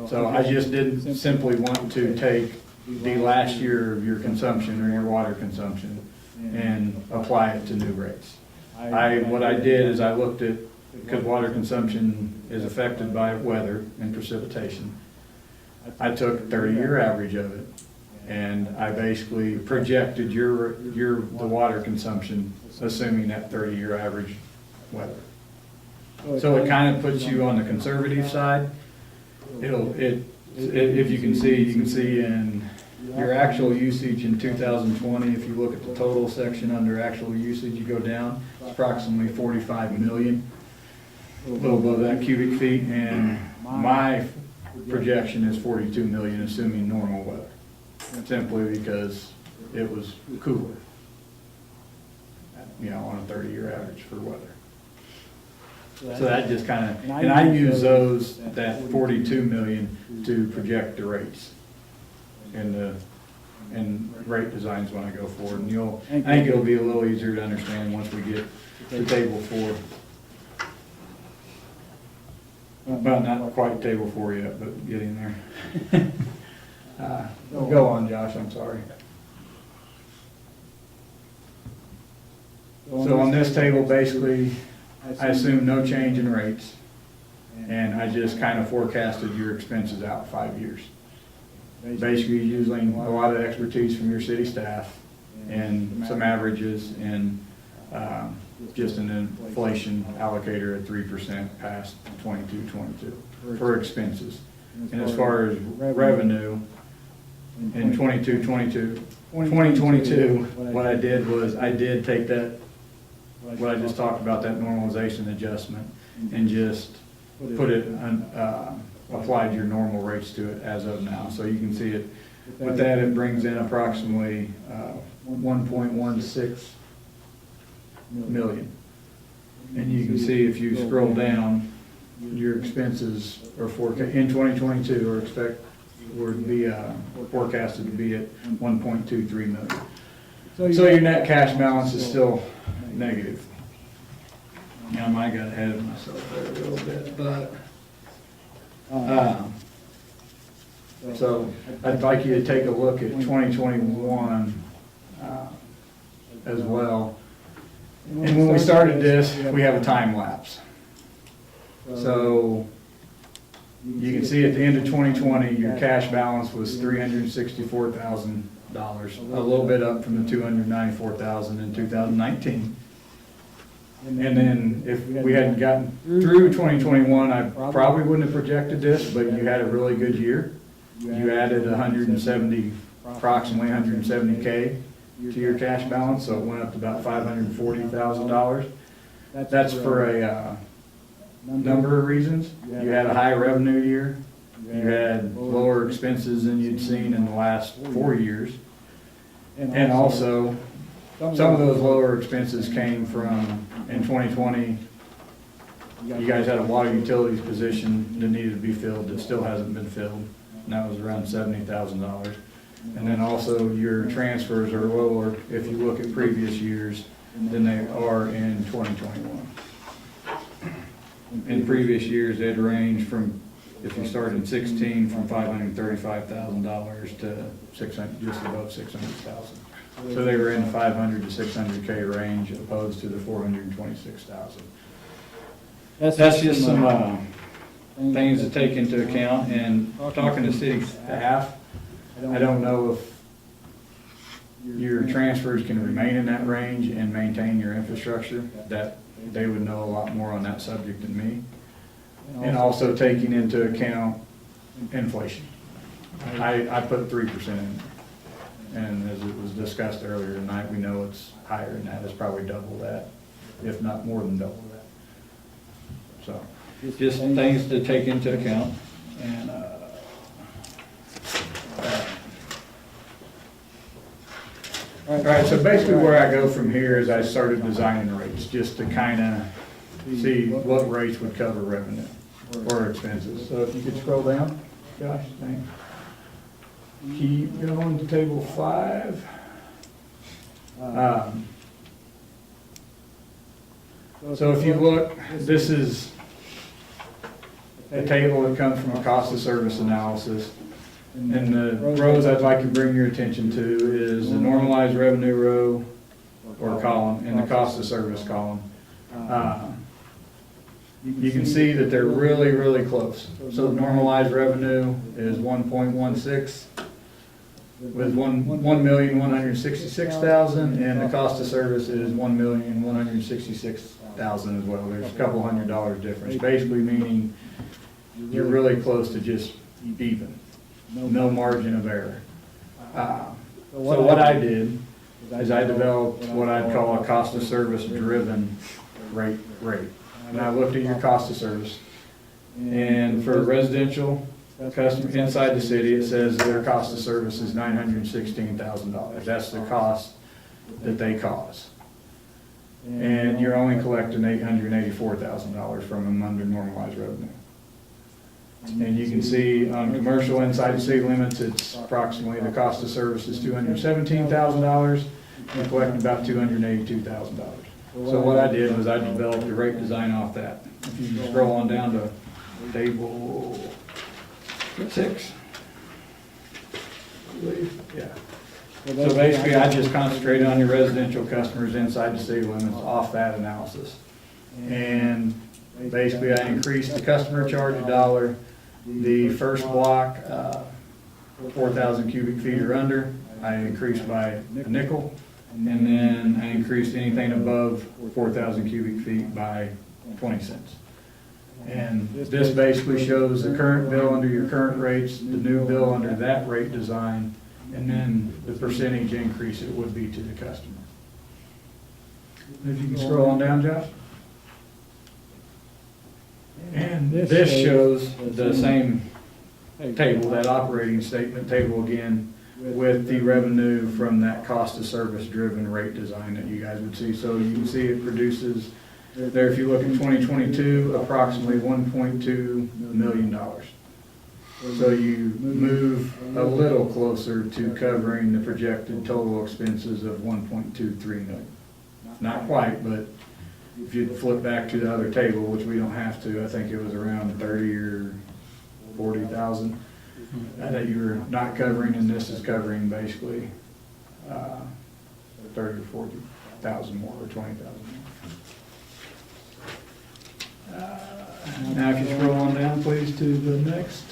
So I just didn't simply want to take the last year of your consumption or your water consumption and apply it to new rates. What I did is I looked at, because water consumption is affected by weather and precipitation, I took a 30-year average of it, and I basically projected the water consumption, assuming that 30-year average weather. So it kind of puts you on the conservative side. If you can see in your actual usage in 2020, if you look at the total section under actual usage, you go down, it's approximately 45 million, a little above that cubic feet, and my projection is 42 million, assuming normal weather, simply because it was cooler, on a 30-year average for weather. So that just kind of, and I use that 42 million to project the rates and rate designs when I go forward. And I think it'll be a little easier to understand once we get to table 4. Well, not quite table 4 yet, but getting there. Go on, Josh, I'm sorry. So on this table, basically, I assume no change in rates, and I just kind of forecasted your expenses out 5 years. Basically using a lot of expertise from your city staff and some averages and just an inflation allocator at 3% past 22 for expenses. And as far as revenue, in 2022, what I did was I did take that, what I just talked about, that normalization adjustment, and just put it applied your normal rates to it as of now. So you can see it. With that, it brings in approximately 1.16 million. And you can see if you scroll down, your expenses are in 2022 forecasted to be at 1.23 million. So your net cash balance is still negative. I might got ahead of myself there a little bit, but so I'd like you to take a look at 2021 as well. And when we started this, we have a time lapse. So you can see at the end of 2020, your cash balance was $364,000, a little bit up from the $294,000 in 2019. And then if we hadn't gotten through 2021, I probably wouldn't have projected this, but you had a really good year. You added 170, approximately 170K to your cash balance, so it went up to about $540,000. That's for a number of reasons. You had a high revenue year. You had lower expenses than you'd seen in the last 4 years. And also, some of those lower expenses came from, in 2020, you guys had a water utilities position that needed to be filled that still hasn't been filled, and that was around $70,000. And then also your transfers are lower if you look at previous years than they are in 2021. In previous years, they'd range from, if you started in 16, from $535,000 to 600, just above 600,000. So they were in the 500 to 600K range opposed to the 426,000. That's just some things to take into account. And talking to city staff, I don't know if your transfers can remain in that range and maintain your infrastructure. That they would know a lot more on that subject than me. And also taking into account inflation. I put 3% in. And as it was discussed earlier tonight, we know it's higher than that. It's probably double that, if not more than double that. So, just things to take into account. And all right, so basically where I go from here is I started designing rates just to kind of see what rates would cover revenue or expenses. So if you could scroll down, Josh, thanks. Keep going to table 5. So if you look, this is a table that comes from a cost of service analysis. And the rows I'd like to bring your attention to is the normalized revenue row or column and the cost of service column. You can see that they're really, really close. So normalized revenue is 1.16 with 1,166,000, and the cost of service is 1,166,000 as well. There's a couple $100 difference, basically meaning you're really close to just even, no margin of error. So what I did is I developed what I'd call a cost of service driven rate. And I looked at your cost of service, and for residential customer inside the city, it says their cost of service is $916,000. That's the cost that they cause. And you're only collecting $884,000 from them under normalized revenue. And you can see on commercial inside the city limits, it's approximately, the cost of service is $217,000, and collecting about $282,000. So what I did was I developed a rate design off that. If you scroll on down to table 6, yeah. So basically, I just concentrated on your residential customers inside the city limits off that analysis. And basically, I increased the customer charge $1. The first block, 4,000 cubic feet or under, I increased by a nickel. And then I increased anything above 4,000 cubic feet by 20 cents. And this basically shows the current bill under your current rates, the new bill under that rate design, and then the percentage increase it would be to the customer. If you can scroll on down, Josh. And this shows the same table, that operating statement table again, with the revenue from that cost of service driven rate design that you guys would see. So you can see it produces there, if you look at 2022, approximately $1.2 million. So you move a little closer to covering the projected total expenses of 1.23 million. Not quite, but if you flip back to the other table, which we don't have to, I think it was around 30 or 40,000 that you were not covering, and this is covering basically 30 or 40,000 more, or 20,000 more. Now if you scroll on down, please, to the next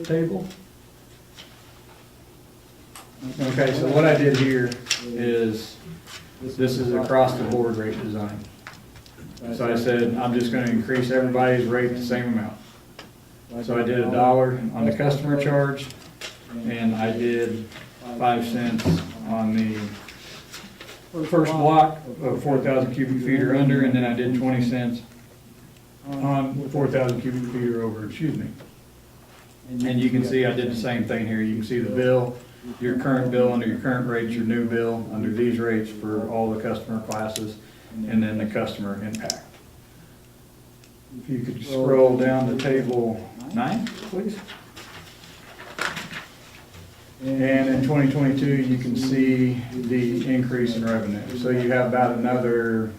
table. Okay, so what I did here is, this is across the board rate design. So I said, I'm just gonna increase everybody's rate the same amount. So I did $1 on the customer charge, and I did 5 cents on the first block of 4,000 cubic feet or under, and then I did 20 cents on 4,000 cubic feet or over, excuse me. And you can see I did the same thing here. You can see the bill, your current bill under your current rates, your new bill under these rates for all the customer classes, and then the customer impact. If you could scroll down to table 9, please. And in 2022, you can see the increase in revenue. So you have about another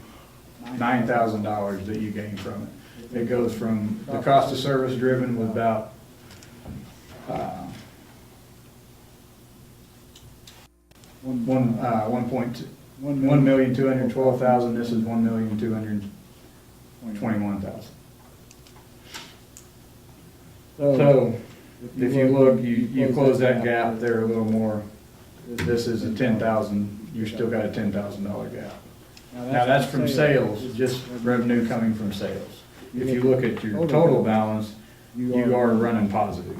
$9,000 that you gain from it. It goes from the cost of service driven was about $1,212,000. This is $1,221,000. So if you look, you close that gap there a little more. This is a 10,000. You still got a $10,000 gap. Now that's from sales, just revenue coming from sales. If you look at your total balance, you are running positive.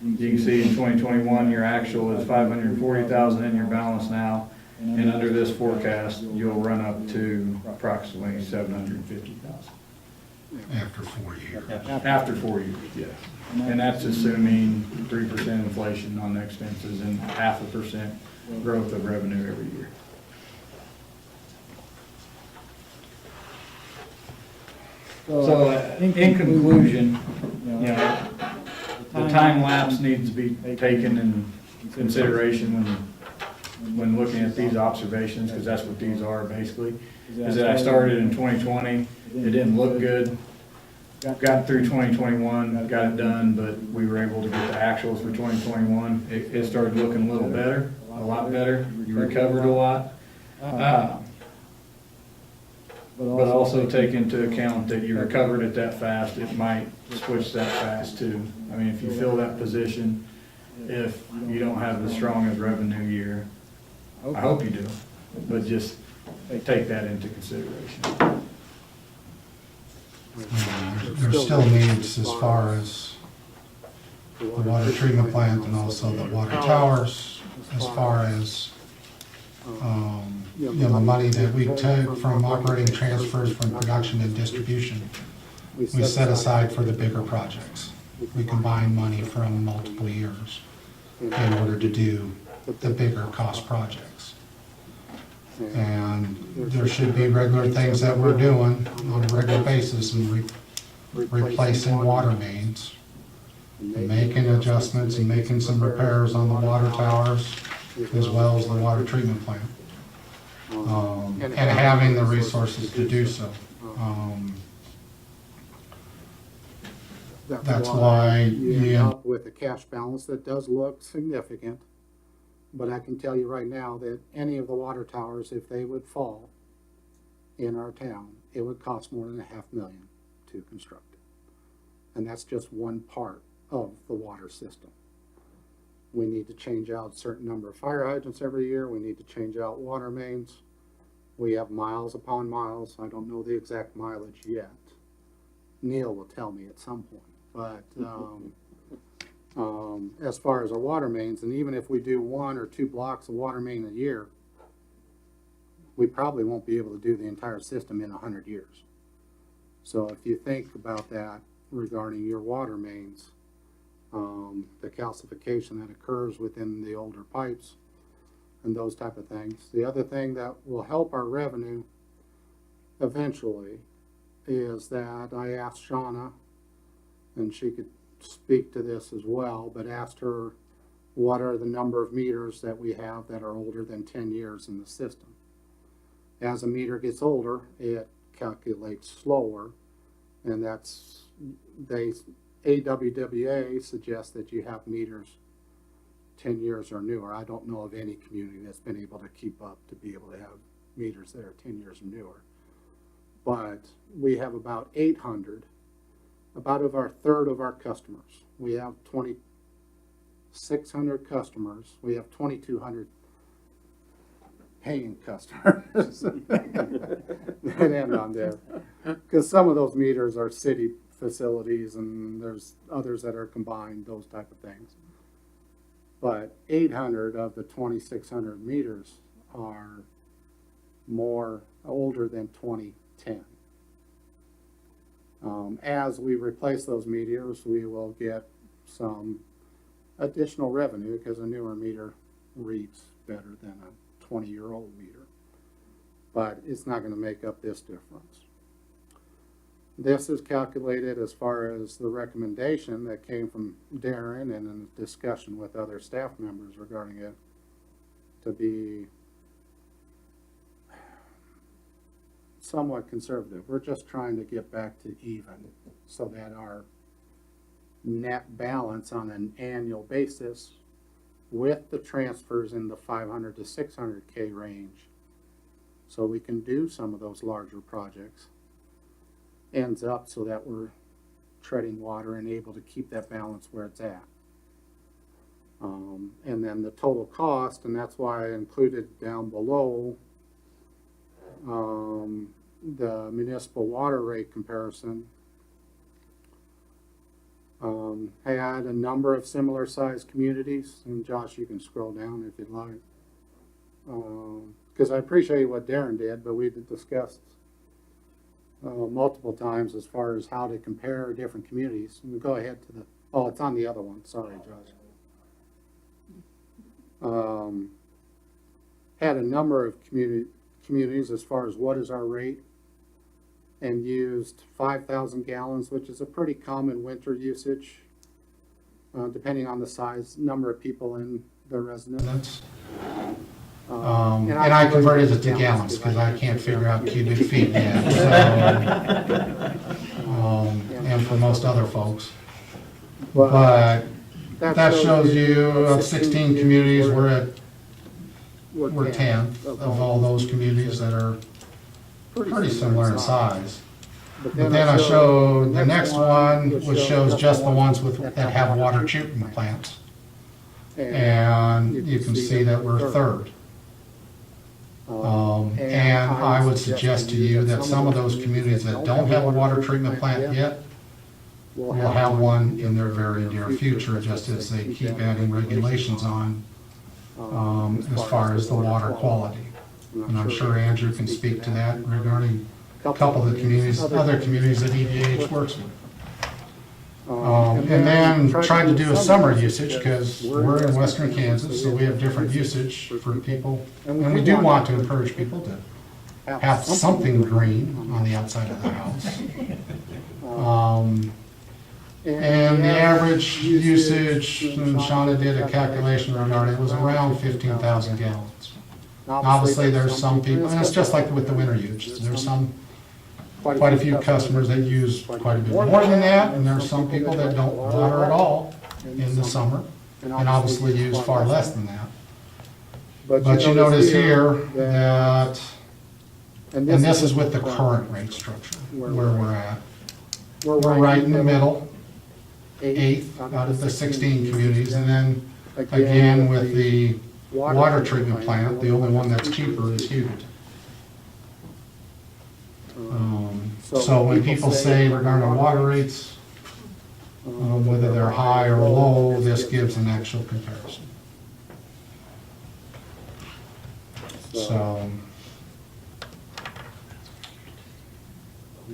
You can see in 2021, your actual is 540,000 in your balance now, and under this forecast, you'll run up to approximately 750,000. After 4 years. After 4 years, yes. And that's assuming 3% inflation on the expenses and 0.5% growth of revenue every year. So in conclusion, you know, the time lapse needs to be taken in consideration when looking at these observations, because that's what these are basically. Is that I started in 2020, it didn't look good. Got through 2021, got it done, but we were able to get the actuals for 2021. It started looking a little better, a lot better. You recovered a lot. But also take into account that you recovered it that fast, it might switch that fast too. I mean, if you fill that position, if you don't have the strongest revenue year, I hope you do, but just take that into consideration. There's still needs as far as the water treatment plant and also the water towers, as far as, the money that we took from operating transfers from production and distribution, we set aside for the bigger projects. We combine money from multiple years in order to do the bigger cost projects. And there should be regular things that we're doing on a regular basis and replacing water mains, making adjustments and making some repairs on the water towers as well as the water treatment plant. And having the resources to do so. That's why you end up with a cash balance that does look significant. But I can tell you right now that any of the water towers, if they would fall in our town, it would cost more than $500,000 to construct it. And that's just one part of the water system. We need to change out a certain number of fire hydrants every year. We need to change out water mains. We have miles upon miles. I don't know the exact mileage yet. Neil will tell me at some point. But as far as our water mains, and even if we do 1 or 2 blocks of water main a year, we probably won't be able to do the entire system in 100 years. So if you think about that regarding your water mains, the calcification that occurs within the older pipes and those type of things. The other thing that will help our revenue eventually is that I asked Shauna, and she could speak to this as well, but asked her what are the number of meters that we have that are older than 10 years in the system. As a meter gets older, it calculates slower, and that's, AWWA suggests that you have meters 10 years or newer. I don't know of any community that's been able to keep up to be able to have meters that are 10 years or newer. But we have about 800, about of our third of our customers. We have 2,600 customers. We have 2,200 paying customers that end on there. Because some of those meters are city facilities and there's others that are combined, those type of things. But 800 of the 2,600 meters are more older than 2010. As we replace those meters, we will get some additional revenue because a newer meter reads better than a 20-year-old meter. But it's not going to make up this difference. This is calculated as far as the recommendation that came from Darren and in discussion with other staff members regarding it to be somewhat conservative. We're just trying to get back to even so that our net balance on an annual basis with the transfers in the 500 to 600K range, so we can do some of those larger projects, ends up so that we're treading water and able to keep that balance where it's at. And then the total cost, and that's why I included down below the municipal water rate comparison, had a number of similar sized communities, and Josh, you can scroll down if you'd like. Because I appreciate what Darren did, but we discussed multiple times as far as how to compare different communities. And go ahead to the, oh, it's on the other one, sorry, Josh. Had a number of communities as far as what is our rate, and used 5,000 gallons, which is a pretty common winter usage, depending on the size, number of people in the residence. And I converted it to gallons because I can't figure out cubic feet yet. So, and for most other folks. But that shows you of 16 communities, we're 10 of all those communities that are pretty similar in size. But then I showed the next one, which shows just the ones that have water treatment plants. And you can see that we're third. And I would suggest to you that some of those communities that don't have a water treatment plant yet will have one in their very near future, just as they keep adding regulations on as far as the water quality. And I'm sure Andrew can speak to that regarding a couple of the communities, other communities that EDH works with. And then tried to do a summer usage because we're in western Kansas, so we have different usage for people. And we do want to encourage people to have something green on the outside of the house. And the average usage, and Shauna did a calculation regarding it, was around 15,000 gallons. Obviously, there's some people, and it's just like with the winter use. There's quite a few customers that use quite a bit more than that, and there's some people that don't water at all in the summer, and obviously use far less than that. But you notice here that, and this is with the current rate structure, where we're at. We're right in the middle, 8th out of the 16 communities, and then again with the water treatment plant, the only one that's cheaper is Hugot. So when people say regarding our water rates, whether they're high or low, this gives an actual comparison. So,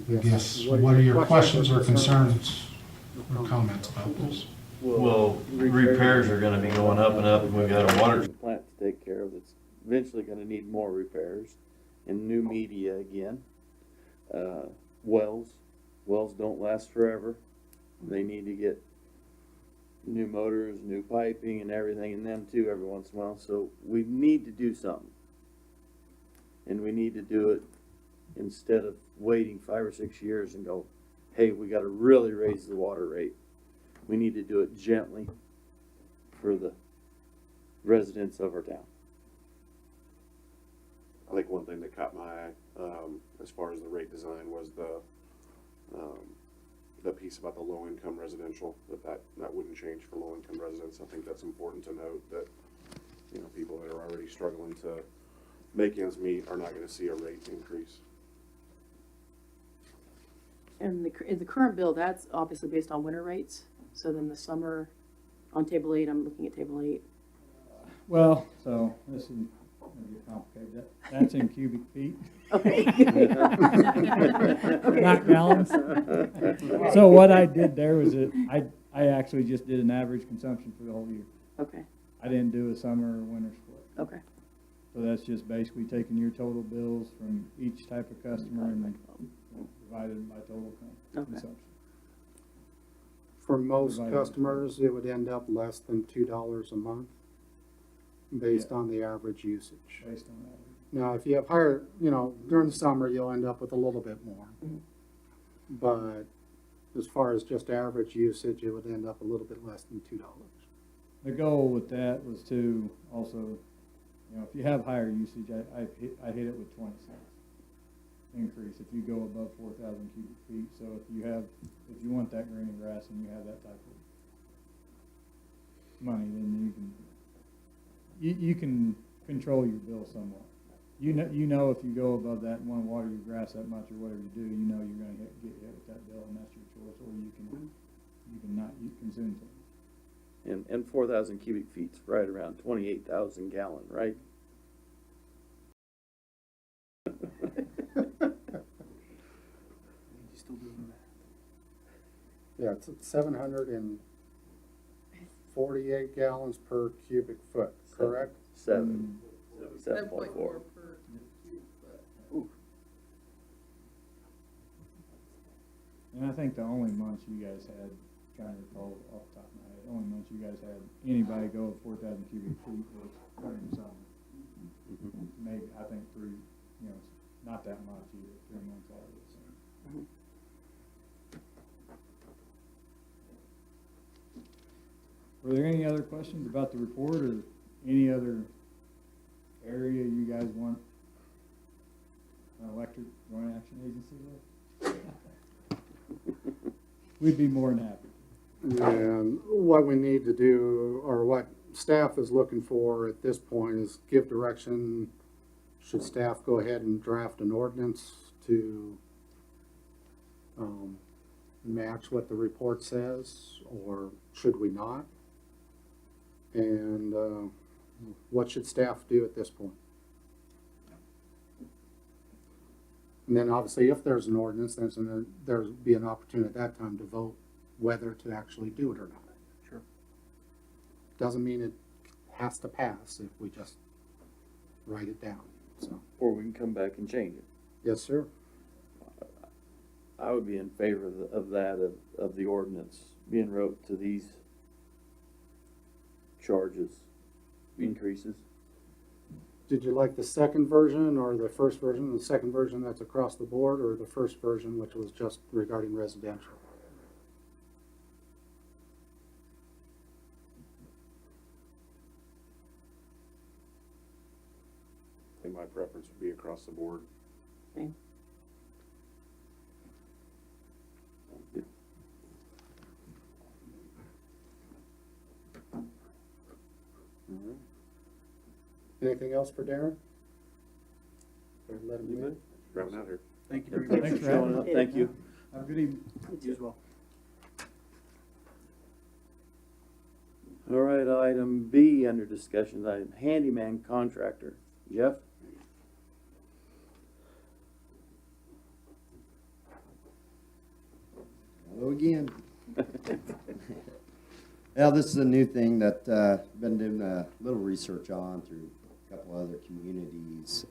I guess, what are your questions or concerns or comments about this? Well, repairs are gonna be going up and up, and we've got a water plant to take care of that's eventually gonna need more repairs, and new media again. Wells don't last forever. They need to get new motors, new piping and everything in them too every once in a while. So we need to do something. And we need to do it instead of waiting 5 or 6 years and go, hey, we gotta really raise the water rate. We need to do it gently for the residents of our town. I think one thing that caught my eye, as far as the rate design, was the piece about the low-income residential, that wouldn't change for low-income residents. I think that's important to note, that, you know, people that are already struggling to make ends meet are not gonna see a rate increase. And the current bill, that's obviously based on winter rates. So then the summer, on table 8, I'm looking at table 8. Well, so this is gonna get complicated. That's in cubic feet. Okay. Not gallons. So what I did there was I actually just did an average consumption for the whole year. Okay, I didn't do a summer or winter split. okay. So that's just basically taking your total bills from each type of customer and divided by total consumption. For most Divided. customers, it would end up less than $2 a month based Yeah. on the average usage. Based on that. Now, if you have higher, during the summer, you'll end up with a little bit more. But as far as just average usage, it would end up a little bit less than $2. The goal with that was to also, if you have higher usage, I hit it with 20 cents increase if you go above 4,000 cubic feet. So if you want that green and grass and you have that type of money, then you can control your bill somewhat. You know if you go above that and want to water your grass that much or whatever you do, you know you're going to get hit with that bill, and that's your choice. Or you can not consume things. And 4,000 cubic feet's right around 28,000 gallon, right? Yeah, it's 748 gallons per cubic foot, correct? 7.4. per cubic foot. And I think the only months you guys had, trying to recall off the top of my head, the only months you guys had anybody go 4,000 cubic feet was during the summer. Maybe, I think not that much either, 3 months out of the summer. Were there any other questions about the report or any other area you guys want an electric joint action agency with? We'd be more than happy. And what we need to do, or what staff is looking for at this point, is give direction. Should staff go ahead and draft an ordinance to match what the report says, or should we not? And what should staff do at this point? And then obviously, if there's an ordinance, there'll be an opportunity at that time to vote whether to actually do it or not. Sure. Doesn't mean it has to pass if we just write it down, so. Or we can come back and change it. Yes, sir. I would be in favor of the ordinance being wrote to these charges, increases. Did you like the second version or the first version? The second version that's across the board, or the first version which was just regarding residential? I think my preference would be across the board. Same. Anything else for Darren? Or let him in? Driving out here. Thank you Thanks very for much. showing up. Thank you. Have a good evening. You as well. All right, item B under discussion, item handyman contractor. Jeff? Hello again. Well, this is a new thing that I've been doing a little research on through a couple other communities.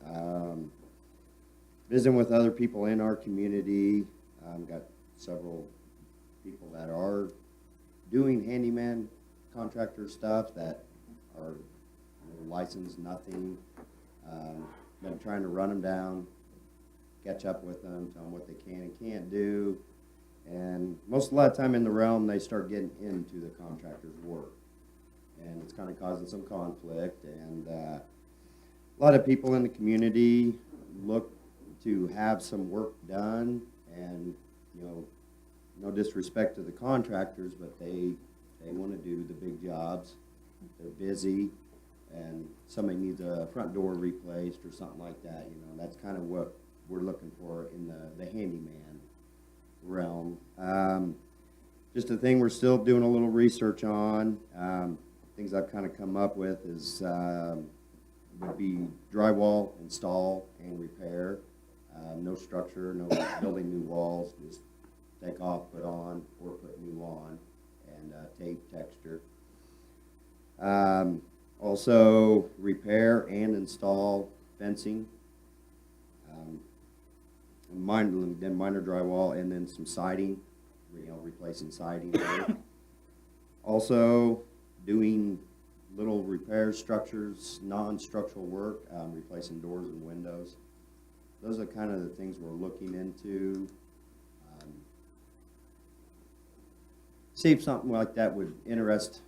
Visiting with other people in our community. Got several people that are doing handyman contractor stuff that are licensed, nothing. Been trying to run them down, catch up with them, tell them what they can and can't do. And most a lot of time in the realm, they start getting into the contractor's work. And it's kind of causing some conflict. And a lot of people in the community look to have some work done. And, no disrespect to the contractors, but they want to do the big jobs. They're busy. And somebody needs a front door replaced or something like that. That's kind of what we're looking for in the handyman realm. Just a thing we're still doing a little research on. Things I've kind of come up with is would be drywall install and repair. No structure, no building new walls, just take off, put on, or put new on, and tape texture. Also repair and install fencing. Minor drywall, and then some siding, replacing siding there. Also doing little repair structures, non-structural work, replacing doors and windows. Those are kind of the things we're looking into. See if something like that would interest,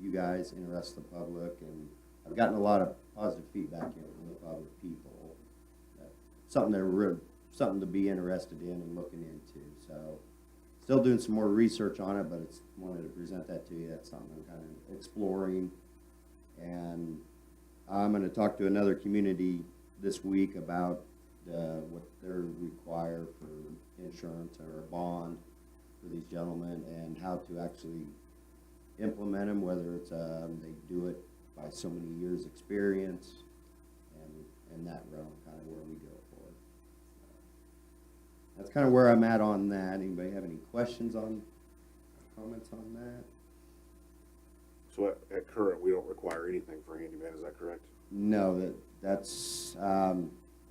you guys, interest the public, and I've gotten a lot of positive feedback from the public people. Something to be interested in and looking into. So, still doing some more research on it, but it's wanted to present that to you. That's something I'm kind of exploring, and I'm going to talk to another community this week about what they require for insurance or a bond for these gentlemen, and how to actually implement them, whether it's they do it by so many years experience, and in that realm, kind of where we go for it. That's kind of where I'm at on that. Anybody have any questions on, comments on that? So at current, we don't require anything for handyman, is that correct? No, that's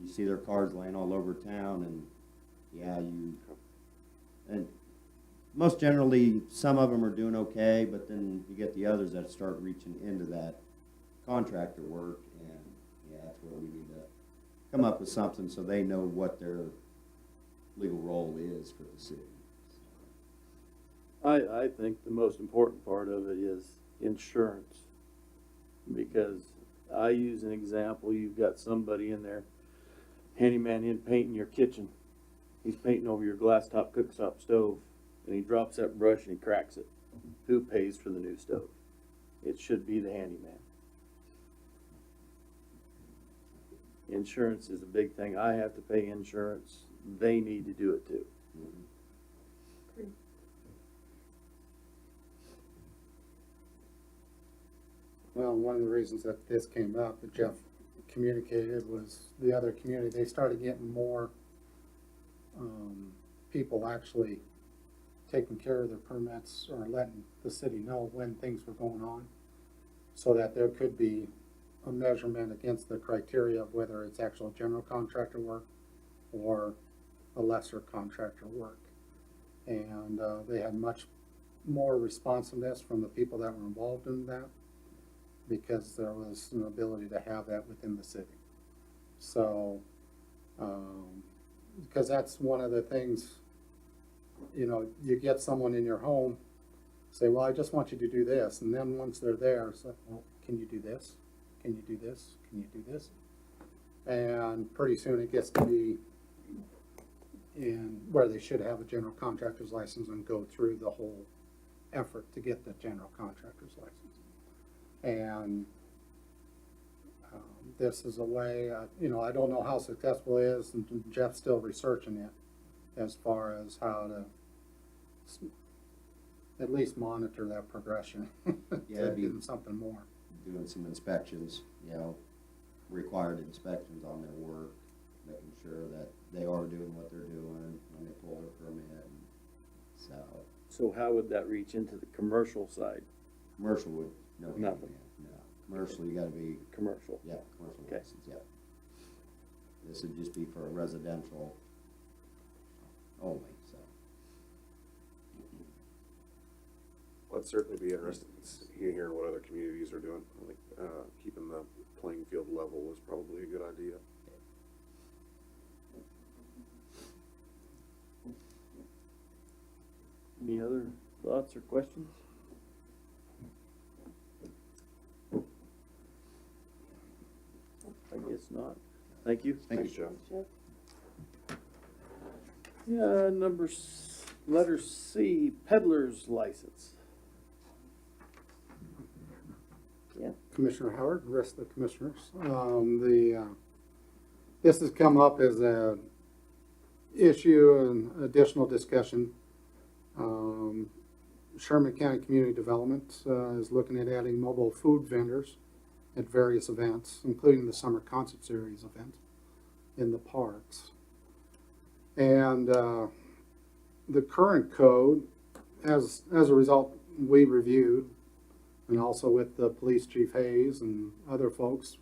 you see their cars laying all over town, and yeah, and most generally, some of them are doing okay, but then you get the others that start reaching into that contractor work, and yeah, that's where we need to come up with something so they know what their legal role is for the city. I think the most important part of it is insurance. Because I use an example, you've got somebody in there, handyman in painting your kitchen. He's painting over your glass top cooktop stove, and he drops that brush and he cracks it. Who pays for the new stove? It should be the handyman. Insurance is a big thing. I have to pay insurance. They need to do it too. Well, one of the reasons that this came up, that Jeff communicated, was the other community, they started getting more people actually taking care of their permits or letting the city know when things were going on, so that there could be a measurement against the criteria of whether it's actual general contractor work or a lesser contractor work. And they had much more responsiveness from the people that were involved in that, because there was an ability to have that within the city. So, because that's one of the things, you get someone in your home, say, well, I just want you to do this. And then once they're there, it's like, well, can you do this? Can you do this? Can you do this? And pretty soon it gets to be in where they should have a general contractor's license and go through the whole effort to get the general contractor's license. And this is a way, I don't know how successful it is, and Jeff's still researching it as far as how to at least monitor that progression. Yeah, it'd be give them something more. doing some inspections, required inspections on their work, making sure that they are doing what they're doing when they pull their permit. And So how would that reach into the commercial side? commercial would, no. Nothing. No, commercial, you gotta be, Commercial. yeah, commercial Okay. license, yeah. This would just be for a residential only, so. Well, I'd certainly be interested in hearing what other communities are doing. I think keeping the playing field level is probably a good idea. Any other thoughts or questions? I guess not. Thank you. Thanks, Jeff. Yeah, letter C, peddler's license. Yeah. Commissioner Howard, the rest of the commissioners. This has come up as issue and additional discussion. Sherman County Community Development is looking at adding mobile food vendors at various events, including the Summer Concert Series event in the parks. And the current code, as a result, we reviewed, and also with the police chief Hayes and other folks,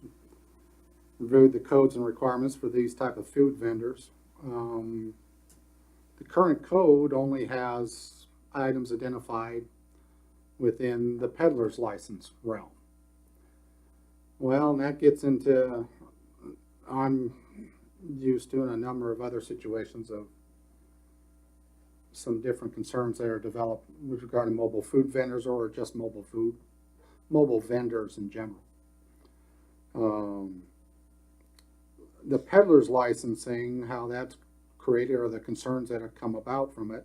reviewed the codes and requirements for these type of food vendors. The current code only has items identified within the peddler's license realm. Well, and that gets into, I'm used to in a number of other situations of some different concerns that are developed with regarding mobile food vendors or just mobile vendors in general. The peddler's licensing, how that's created, or the concerns that have come about from it,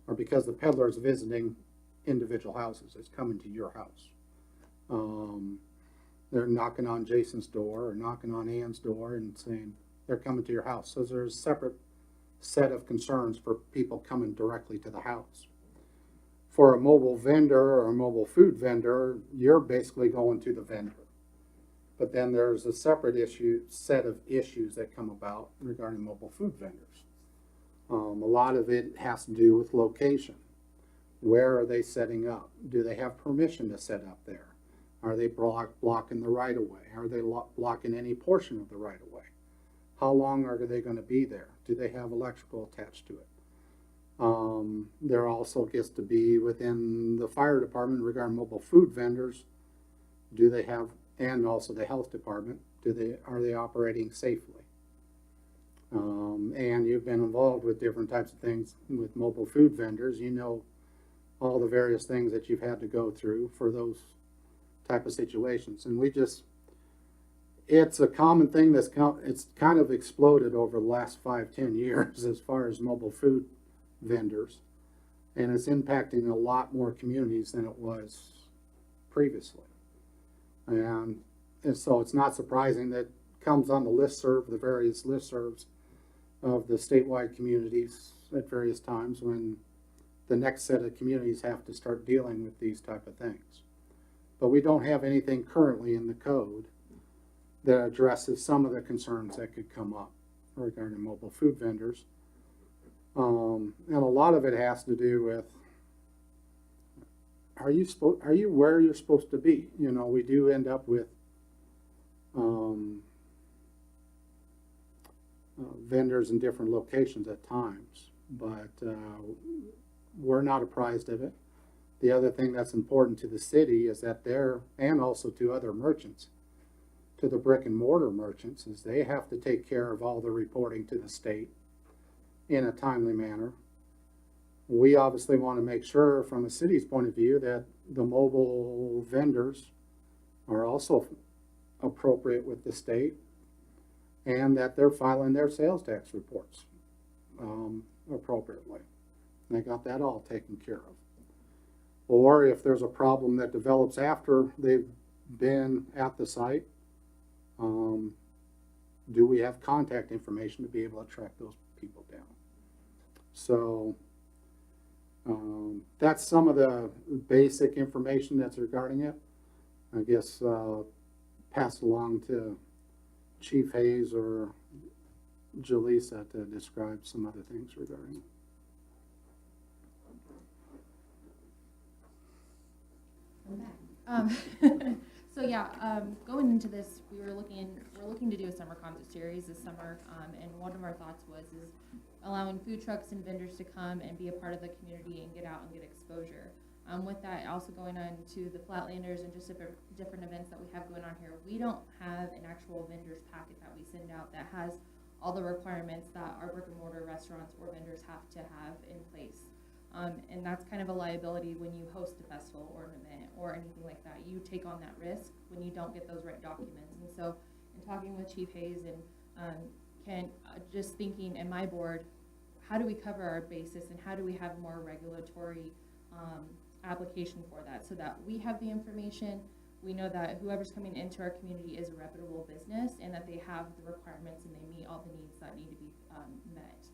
are because the peddler is visiting individual houses. It's coming to your house. They're knocking on Jason's door or knocking on Ann's door and saying they're coming to your house. So there's a separate set of concerns for people coming directly to the house. For a mobile vendor or a mobile food vendor, you're basically going to the vendor. But then there's a separate set of issues that come about regarding mobile food vendors. A lot of it has to do with location. Where are they setting up? Do they have permission to set up there? Are they blocking the right of way? Are they blocking any portion of the right of way? How long are they going to be there? Do they have electrical attached to it? There also gets to be within the fire department regarding mobile food vendors. Do they have, and also the health department, are they operating safely? And you've been involved with different types of things with mobile food vendors. You know all the various things that you've had to go through for those type of situations. And it's a common thing it's kind of exploded over the last 5-10 years as far as mobile food vendors. And it's impacting a lot more communities than it was previously. And so it's not surprising that it comes on the listserv, the various listservs of the statewide communities at various times when the next set of communities have to start dealing with these type of things. But we don't have anything currently in the code that addresses some of the concerns that could come up regarding mobile food vendors. And a lot of it has to do with, are you where you're supposed to be? You know, we do end up with vendors in different locations at times, but we're not apprised of it. The other thing that's important to the city is that and also to other merchants, to the brick and mortar merchants, is they have to take care of all the reporting to the state in a timely manner. We obviously want to make sure from a city's point of view that the mobile vendors are also appropriate with the state and that they're filing their sales tax reports appropriately. And they got that all taken care of. Or if there's a problem that develops after they've been at the site, do we have contact information to be able to track those people down? So that's some of the basic information that's regarding it. I guess pass along to Chief Hayes or Jaleesa to describe some other things regarding it. So yeah, going into this, we're looking to do a summer concert series this summer, and one of our thoughts is allowing food trucks and vendors to come and be a part of the community and get out and get exposure. With that, also going on to the Flatlanders and just different events that we have going on here, we don't have an actual vendors packet that we send out that has all the requirements that our brick and mortar restaurants or vendors have to have in place. And that's kind of a liability when you host a festival or an event or anything like that. You take on that risk when you don't get those right documents. And so in talking with Chief Hayes and just thinking in my board, how do we cover our basis and how do we have more regulatory application for that so that we have the information, we know that whoever's coming into our community is a reputable business and that they have the requirements and they meet all the needs that need to be met.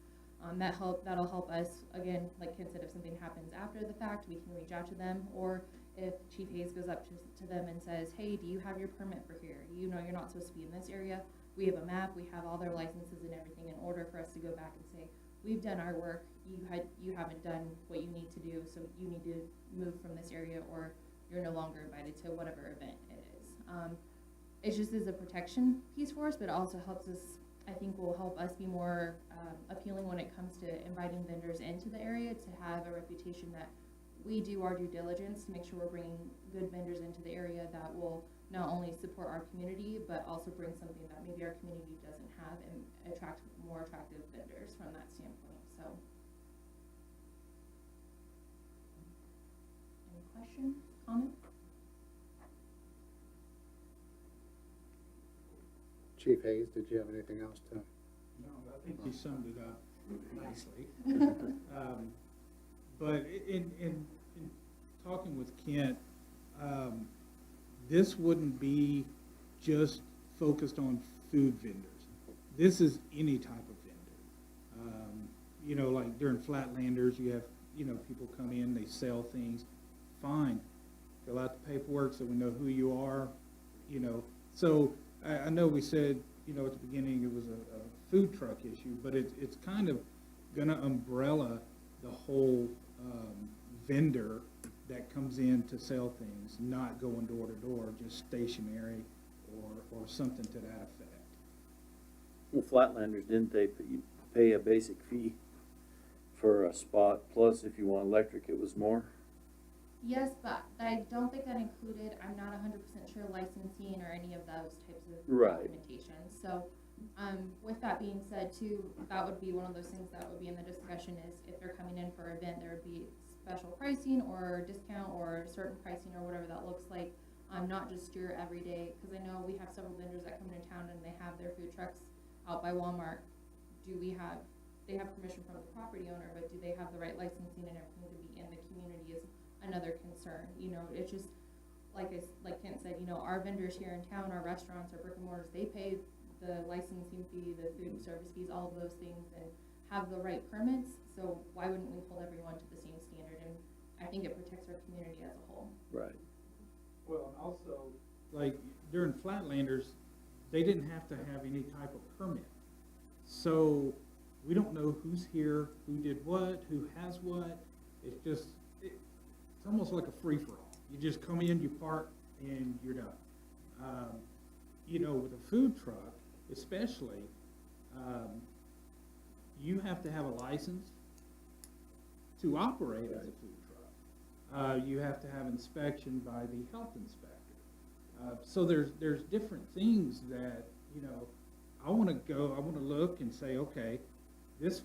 That'll help us, again, like Ken said, if something happens after the fact, we can reach out to them, or if Chief Hayes goes up to them and says, hey, do you have your permit for here? You know you're not supposed to be in this area. We have a map, we have all their licenses and everything in order for us to go back and say, we've done our work, you haven't done what you need to do, so you need to move from this area, or you're no longer invited to whatever event it is. It just is a protection piece for us, but it also helps us, I think will help us be more appealing when it comes to inviting vendors into the area, to have a reputation that we do our due diligence to make sure we're bringing good vendors into the area that will not only support our community, but also bring something that maybe our community doesn't have and attract more attractive vendors from that standpoint. So, any questions, comments? Chief Hayes, did you have anything else to? No, I think you summed it up nicely. But in talking with Kent, this wouldn't be just focused on food vendors. This is any type of vendor. You know, like during Flatlanders, you have, you know, people come in, they sell things. Fine, fill out the paperwork so we know who you are, you know. So I know we said, you know, at the beginning it was a food truck issue, but it's kind of gonna umbrella the whole vendor that comes in to sell things, not going door to door, just stationary or something to that effect. Well, Flatlanders, didn't they pay a basic fee for a spot, plus if you want electric, it was more? Yes, but I don't think that included, I'm not 100% sure, licensing or any of those types of Right. documentation. So, with that being said too, that would be one of those things that would be in the discussion is if they're coming in for an event, there would be special pricing or discount or certain pricing or whatever that looks like. Not just your everyday, because I know we have several vendors that come into town and they have their food trucks out by Walmart. They have permission from the property owner, but do they have the right licensing and everything to be in the community is another concern. You know, it's just, like Kent said, you know, our vendors here in town, our restaurants, our brick and mortars, they pay the licensing fee, the food and service fees, all of those things, and have the right permits, so why wouldn't we hold everyone to the same standard? And I think it protects our community as a whole. Right. Well, and also, like during Flatlanders, they didn't have to have any type of permit. So we don't know who's here, who did what, who has what. It's just, it's almost like a free-for-all. You just come in, you park, and you're done. You know, with a food truck, especially, you have to have a license to operate as a food truck. You have to have inspection by the health inspector. So there's different things that, you know, I want to look and say, okay, this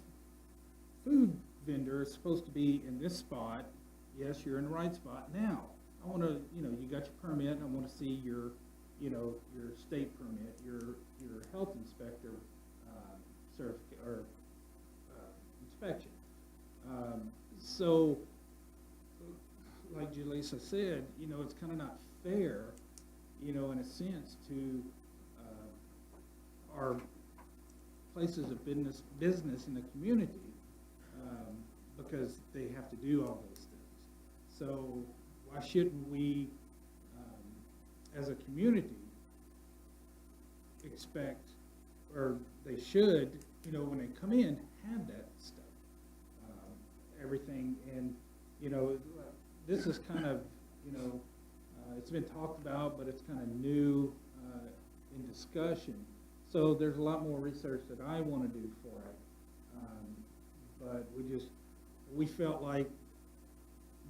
food vendor is supposed to be in this spot. Yes, you're in the right spot. Now, I want to, you know, you got your permit, and I want to see your, you know, your state permit, your health inspector certificate or inspection. So, like Julissa said, you know, it's kind of not fair, you know, in a sense, to our places of business in the community because they have to do all those things. So why shouldn't we, as a community, expect, or they should, you know, when they come in, have that stuff, everything, and, you know, this is kind of, you know, it's been talked about, but it's kind of new in discussion. So there's a lot more research that I want to do for it. But we felt like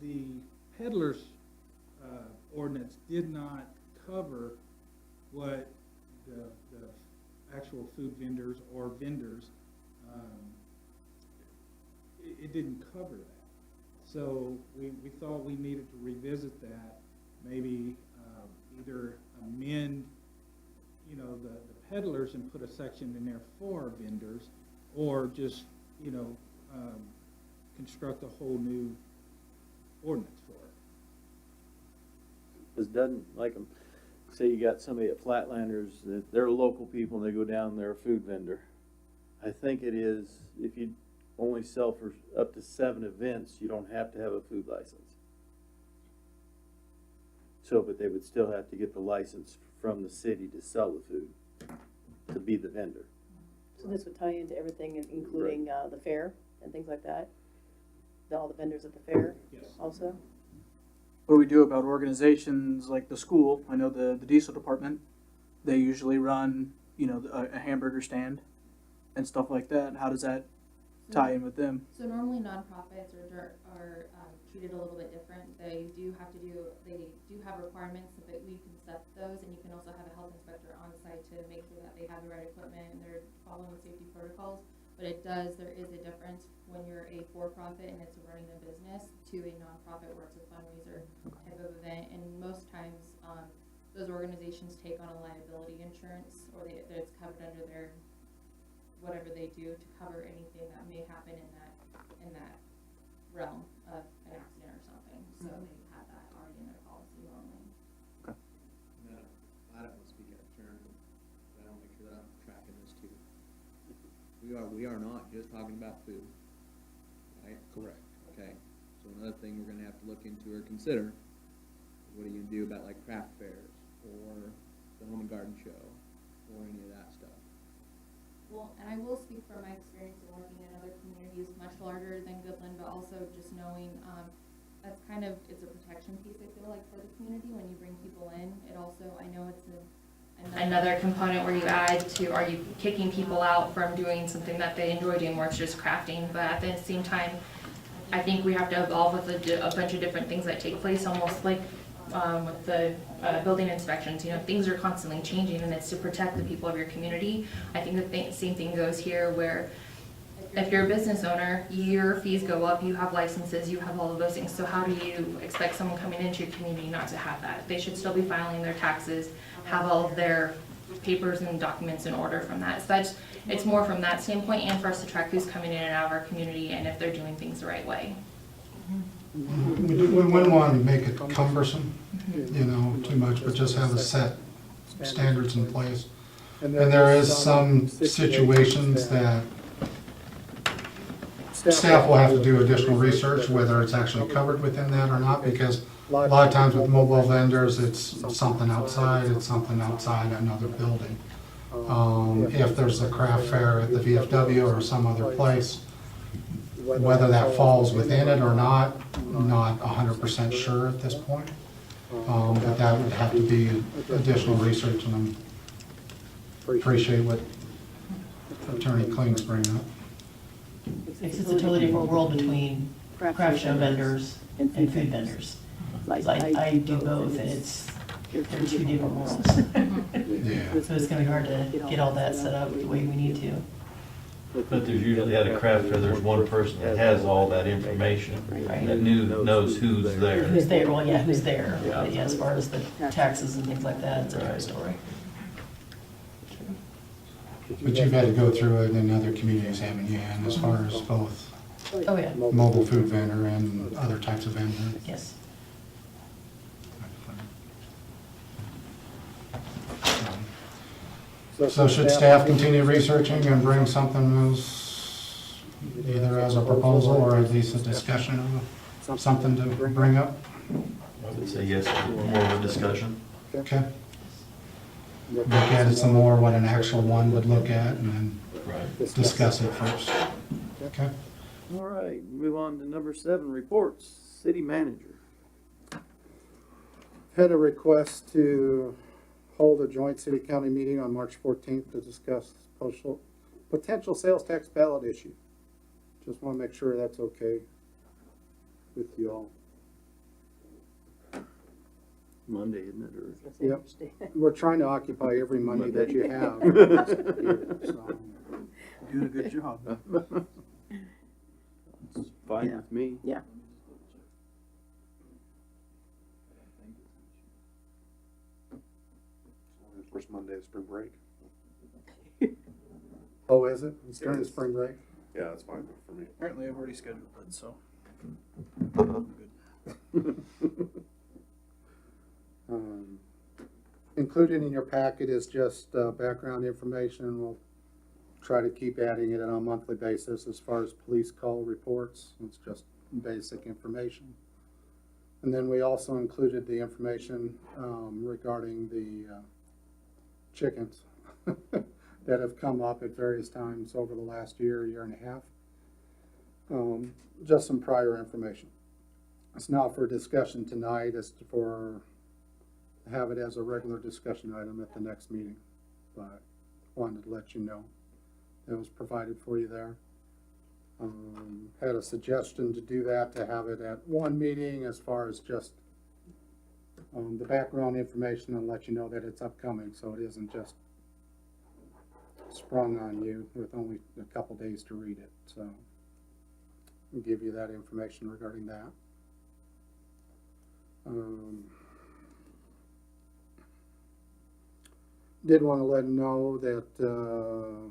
the peddlers ordinance did not cover what the actual food vendors or vendors, it didn't cover that. So we thought we needed to revisit that, maybe either amend, you know, the peddlers and put a section in there for vendors, or just, you know, construct a whole new ordinance for it. Because doesn't, like, say you got somebody at Flatlanders, that they're local people and they go down, they're a food vendor. I think it is, if you only sell for up to 7 events, you don't have to have a food license. So, but they would still have to get the license from the city to sell the food, to be the vendor. So this would tie into everything, including, the fair and things like that? All the vendors at the fair also? What do we do about organizations like the school? I know the diesel department, they usually run, you know, a hamburger stand and stuff like that. How does that tie in with them? So normally nonprofits are treated a little bit different. They do have requirements, but we can set those, and you can also have a health inspector on site to make sure that they have the right equipment and they're following safety protocols. But there is a difference when you're a for-profit and it's running a business to a nonprofit where it's a fundraiser type of event. And most times, those organizations take on a liability insurance, or it's covered under their, whatever they do to cover anything that may happen in that realm of an accident or something. So they have that already in their policy normally. I don't want to speak out of turn, but I want to make sure that I'm tracking this too. We are not just talking about food, right? Correct. Okay, so another thing we're gonna have to look into or consider is what are you gonna do about like craft fairs or the home and garden show or any of that stuff? Well, and I will speak from my experience in working in other communities much larger than Goodland, but also just knowing, that's it's a protection piece, I feel like, for the community when you bring people in. It also, I know it's another component where you add to, are you kicking people out from doing something that they enjoy doing, where it's just crafting? But at the same time, I think we have to evolve with a bunch of different things that take place, almost like with the building inspections. You know, things are constantly changing, and it's to protect the people of your community. I think the same thing goes here, where if you're a business owner, your fees go up, you have licenses, you have all of those things. So how do you expect someone coming into your community not to have that? They should still be filing their taxes, have all of their papers and documents in order from that. So it's more from that standpoint, and for us to track who's coming in and out of our community and if they're doing things the right way. We wouldn't want to make it cumbersome, you know, too much, but just have a set standards in place. And there is some situations that staff will have to do additional research, whether it's actually covered within that or not, because a lot of times with mobile vendors, it's something outside another building. If there's a craft fair at the VFW or some other place, whether that falls within it or not 100% sure at this point. But that would have to be additional research, and I appreciate what Attorney Kling's bringing up. It's just a totally different world between craft show vendors and food vendors. Like, I do both, and they're two different worlds. Yeah. So it's gonna be hard to get all that set up the way we need to. But there's usually at a craft fair, there's one person that has all that information, that knows who's there. Who's there, well, yeah, who's there. But yeah, as far as the taxes and things like that, it's a different story. But you've had to go through it in other communities, haven't you, and as far as both Oh, yeah. mobile food vendor and other types of vendor? Yes. So should staff continue researching and bring something as, either as a proposal or at least a discussion of something to bring up? I would say yes, more of a discussion. Okay. Look at it some more, what an actual one would look at, and then discuss it first. Okay. All right, move on to number 7, reports. City manager. Had a request to hold a joint city-county meeting on March 14th to discuss potential sales tax ballot issue. Just want to make sure that's okay with you all. Monday, isn't it? Or? Yep. We're trying to occupy every Monday that you have. So. Doing a good job. It's fine with me. Yeah. First Monday of spring break. Oh, is it? It's during the spring break? Yeah, that's fine for me. Apparently I've already scheduled it, so. Included in your packet is just background information. We'll try to keep adding it on a monthly basis. As far as police call reports, it's just basic information. And then we also included the information regarding the chickens that have come up at various times over the last year and a half. Just some prior information. It's not for discussion tonight, it's for have it as a regular discussion item at the next meeting. But wanted to let you know it was provided for you there. Had a suggestion to do that, to have it at one meeting as far as just the background information and let you know that it's upcoming, so it isn't just sprung on you with only a couple days to read it. So I'll give you that information regarding that. Did want to let them know that the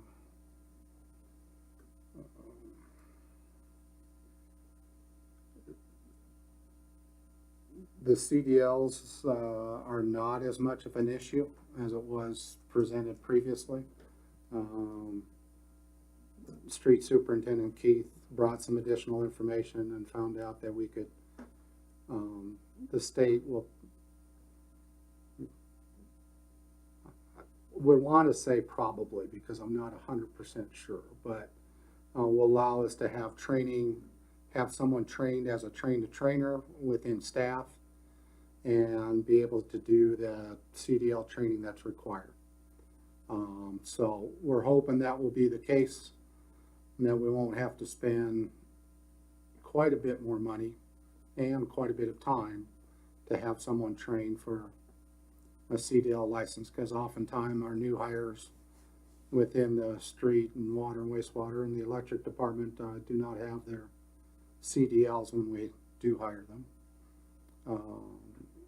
CDLs are not as much of an issue as it was presented previously. Street Superintendent Keith brought some additional information and found out that we could, the state would want to say probably, because I'm not 100% sure, but will allow us to have training, have someone trained as a train-the-trainer within staff and be able to do the CDL training that's required. So we're hoping that will be the case, and that we won't have to spend quite a bit more money and quite a bit of time to have someone trained for a CDL license, because oftentimes our new hires within the street and water and wastewater and the electric department do not have their CDLs when we do hire them.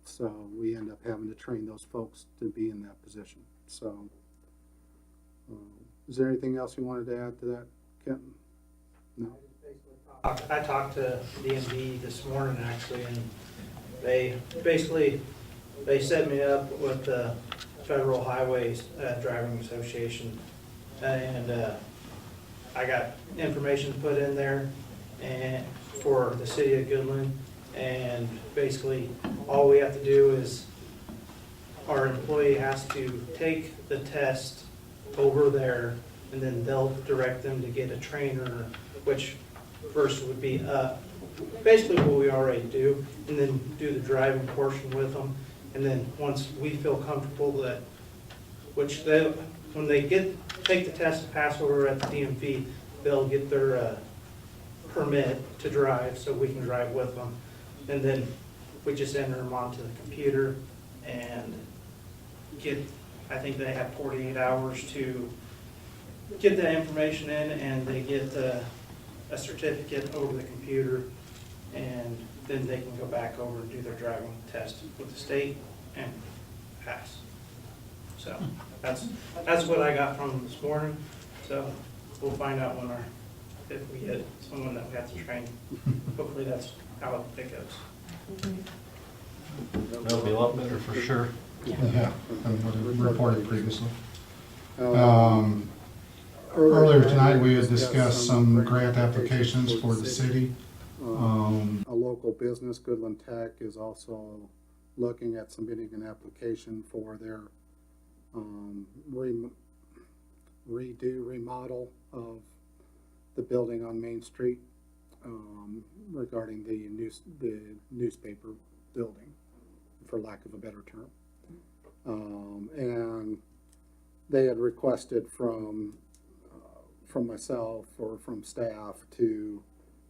So we end up having to train those folks to be in that position. So is there anything else you wanted to add to that, Kenton? No? I talked to DMV this morning actually, and they basically, they set me up with the Federal Highways Driving Association, and I got information put in there and for the city of Goodland, and basically all we have to do is our employee has to take the test over there, and then they'll direct them to get a trainer, which first would be basically what we already do, and then do the driving portion with them. And then once we feel comfortable that, which they, when they take the test and pass over at the DMV, they'll get their permit to drive, so we can drive with them. And then we just enter them onto the computer and get, I think they have 48 hours to get that information in, and they get a certificate over the computer, and then they can go back over and do their driving test with the state and pass. So that's what I got from them this morning. So we'll find out if we get someone that we have to train. Hopefully that's how it goes. That'll be a lot better for sure. Yeah, than what it reported previously. Earlier tonight, we had discussed some grant applications for the city. A local business, Goodland Tech, is also looking at submitting an application for their remodel of the building on Main Street regarding the newspaper building, for lack of a better term. And they had requested from myself or from staff to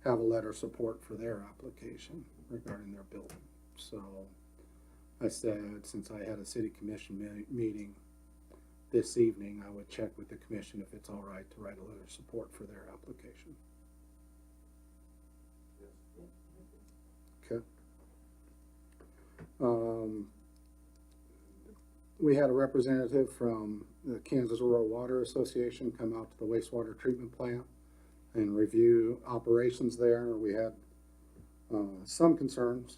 have a letter of support for their application regarding their building. So I said, since I had a city commission meeting this evening, I would check with the commission if it's all right to write a letter of support for their application. Okay. We had a representative from the Kansas Rural Water Association come out to the wastewater treatment plant and review operations there. We had some concerns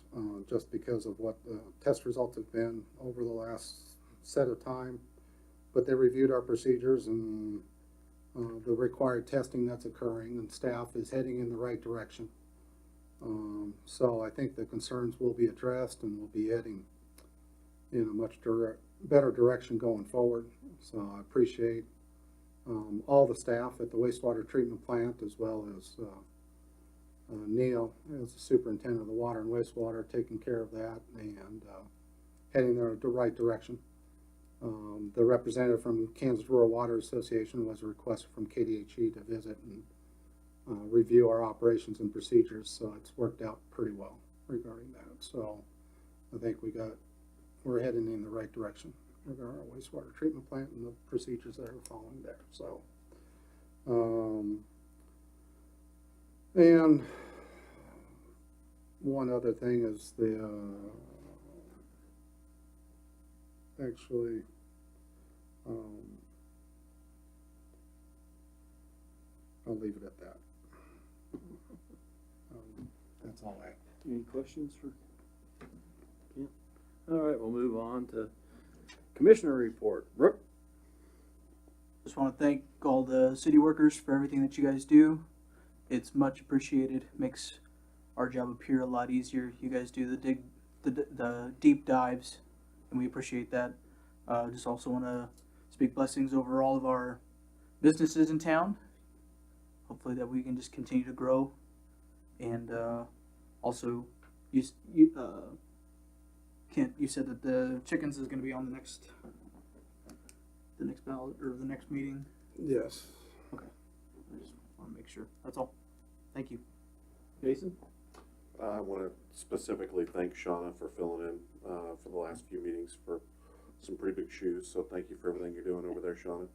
just because of what the test results have been over the last set of time, but they reviewed our procedures and the required testing that's occurring, and staff is heading in the right direction. So I think the concerns will be addressed, and we'll be heading in a much better direction going forward. So I appreciate all the staff at the wastewater treatment plant, as well as Neil, as the superintendent of the water and wastewater, taking care of that and heading in the right direction. The representative from Kansas Rural Water Association was requested from KDHE to visit and review our operations and procedures, so it's worked out pretty well regarding that. So I think we're heading in the right direction regarding our wastewater treatment plant and the procedures that are following there. So, and one other thing is actually, I'll leave it at that. That's all I have. Any questions for Kent? All right, we'll move on to Commissioner report. Brooke? Just want to thank all the city workers for everything that you guys do. It's much appreciated. Makes our job appear a lot easier. You guys do the deep dives, and we appreciate that. Just also want to speak blessings over all of our businesses in town. Hopefully that we can just continue to grow. And also, Kent, you said that the chickens is going to be on the next ballot or the next meeting. Yes. Okay. I just want to make sure. That's all. Thank you. Jason? I want to specifically thank Shauna for filling in for the last few meetings for some pretty big shoes. So thank you for everything you're doing over there, Shauna.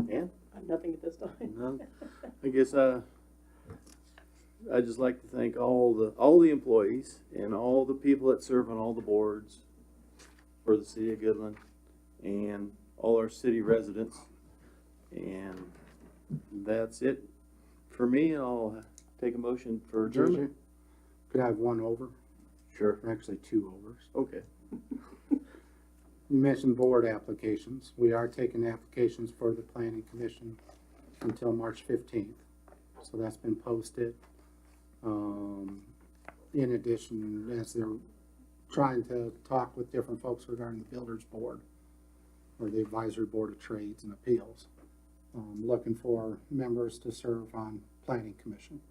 Ann? Nothing at this time. No. I guess I'd just like to thank all the employees and all the people that serve on all the boards for the city of Goodland and all our city residents. And that's it for me. I'll take a motion for adjournment. Could I have one over? Sure. Actually, two overs. Okay. You mentioned board applications. We are taking applications for the planning commission until March 15th. So that's been posted. In addition, as they're trying to talk with different folks regarding the builders board or the advisory board of trades and appeals, looking for members to serve on planning commission.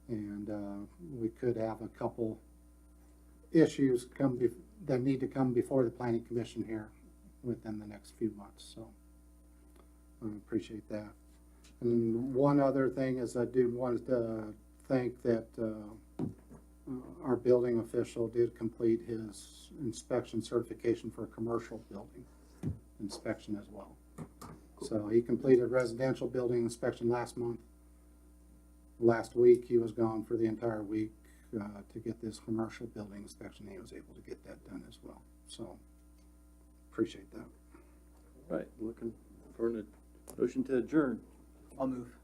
And we could have a couple issues that need to come before the planning commission here within the next few months. So I appreciate that. And one other thing is I do want to thank that our building official did complete his inspection certification for a commercial building inspection as well. So he completed residential building inspection last month. Last week he was gone for the entire week to get this commercial building inspection. He was able to get that done as well. So appreciate that. Right, looking for a motion to adjourn. I'll move.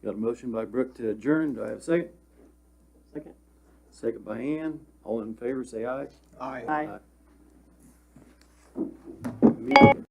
Got a motion by Brooke to adjourn. Do I have a second? Second. Second by Ann. All in favor, say aye. Aye. Aye. Meeting